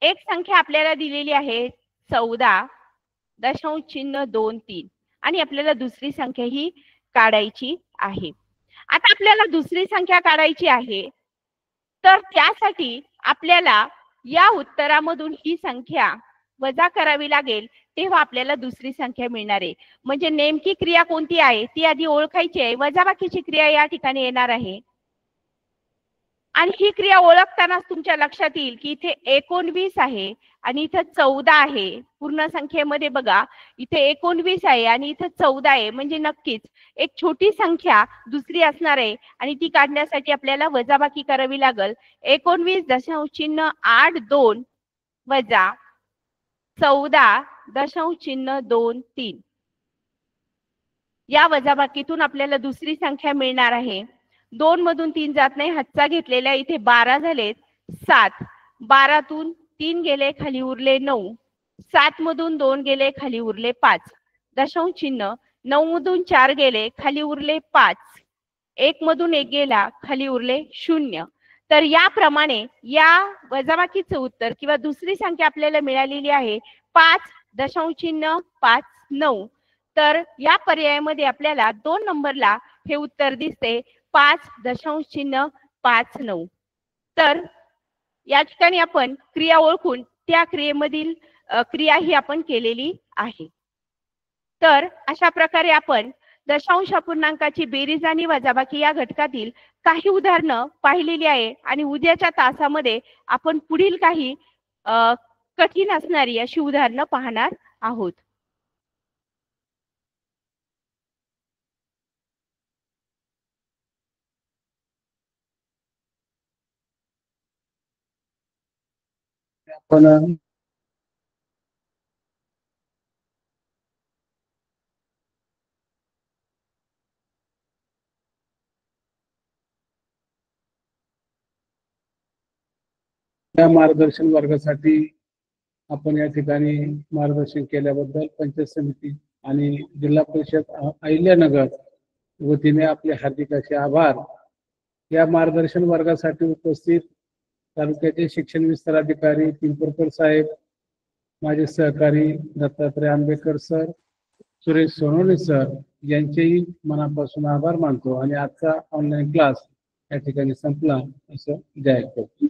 एक संख्या आपल्याला दिलेली आहे 14.23 आणि आपल्याला दुसरी संख्या ही काढायची आहे. आता आपल्याला दुसरी संख्या काढायची आहे, तर त्यासाठी आपल्याला या उत्तरामधून ही संख्या वजा करावी लागेल, तेव्हा आपल्याला दुसरी संख्या मिळणार आहे. म्हणजे नेमकी क्रिया कोणती आहे ती आधी ओळखायची आहे. वजाबाकीची क्रिया या ठिकाणी येणार आहे आणि ही क्रिया ओळखतानाच तुमच्या लक्षात येईल की इथे 19 आहे आणि इथे 14 आहे. पूर्ण संख्येमध्ये बघा इथे 19 आहे आणि इथे 14 आहे, म्हणजे नक्कीच एक छोटी संख्या दुसरी असणार आहे आणि ती काढण्यासाठी आपल्याला वजाबाकी करावी लागेल. 19.82 वजा 14.23 या वजाबाकीतून आपल्याला दुसरी संख्या मिळणार आहे. 2 मधून 3 जात नाही, हातचा घेतलेला इथे 12 झाले 7, 12तून 3 गेले खाली उरले 9, 7 मधून 2 गेले खाली उरले 5 दशांश चिन्ह, 9 मधून 4 गेले खाली उरले 5, 1 मधून 1 गेला खाली उरले 0. तर याप्रमाणे या वजाबाकीचं उत्तर किंवा दुसरी संख्या आपल्याला मिळालेली आहे 5.59. तर या पर्यायामध्ये आपल्याला 2 नंबरला हे उत्तर दिसते 5.59. तर या ठिकाणी आपण क्रिया ओळखून त्या क्रियेमधील क्रिया ही आपण केलेली आहे. तर अशा प्रकारे आपण दशांश अपूर्णांकाची बेरीज आणि वजाबाकी या घटकातील काही उदाहरणं पाहिलेली आहे आणि उद्याच्या तासामध्ये आपण पुढील काही कठीण असणारी अशी उदाहरणं पाहणार आहोत. आपण या मार्गदर्शन वर्गासाठी आपण या ठिकाणी मार्गदर्शन केल्याबद्दल पंचायत समिती आणि जिल्हा परिषद अहिल्यानगर वतीने आपले हार्दिक असे आभार. या मार्गदर्शन वर्गासाठी उपस्थित तालुक्याचे शिक्षण विस्तार अधिकारी पिंपरकर साहेब, माझे सहकारी दत्तात्रय आंबेकर सर, सुरेश सोनवणे सर यांचेही मनापासून आभार मानतो आणि आजचा ऑनलाईन क्लास या ठिकाणी संपला असं जाहीर करतो.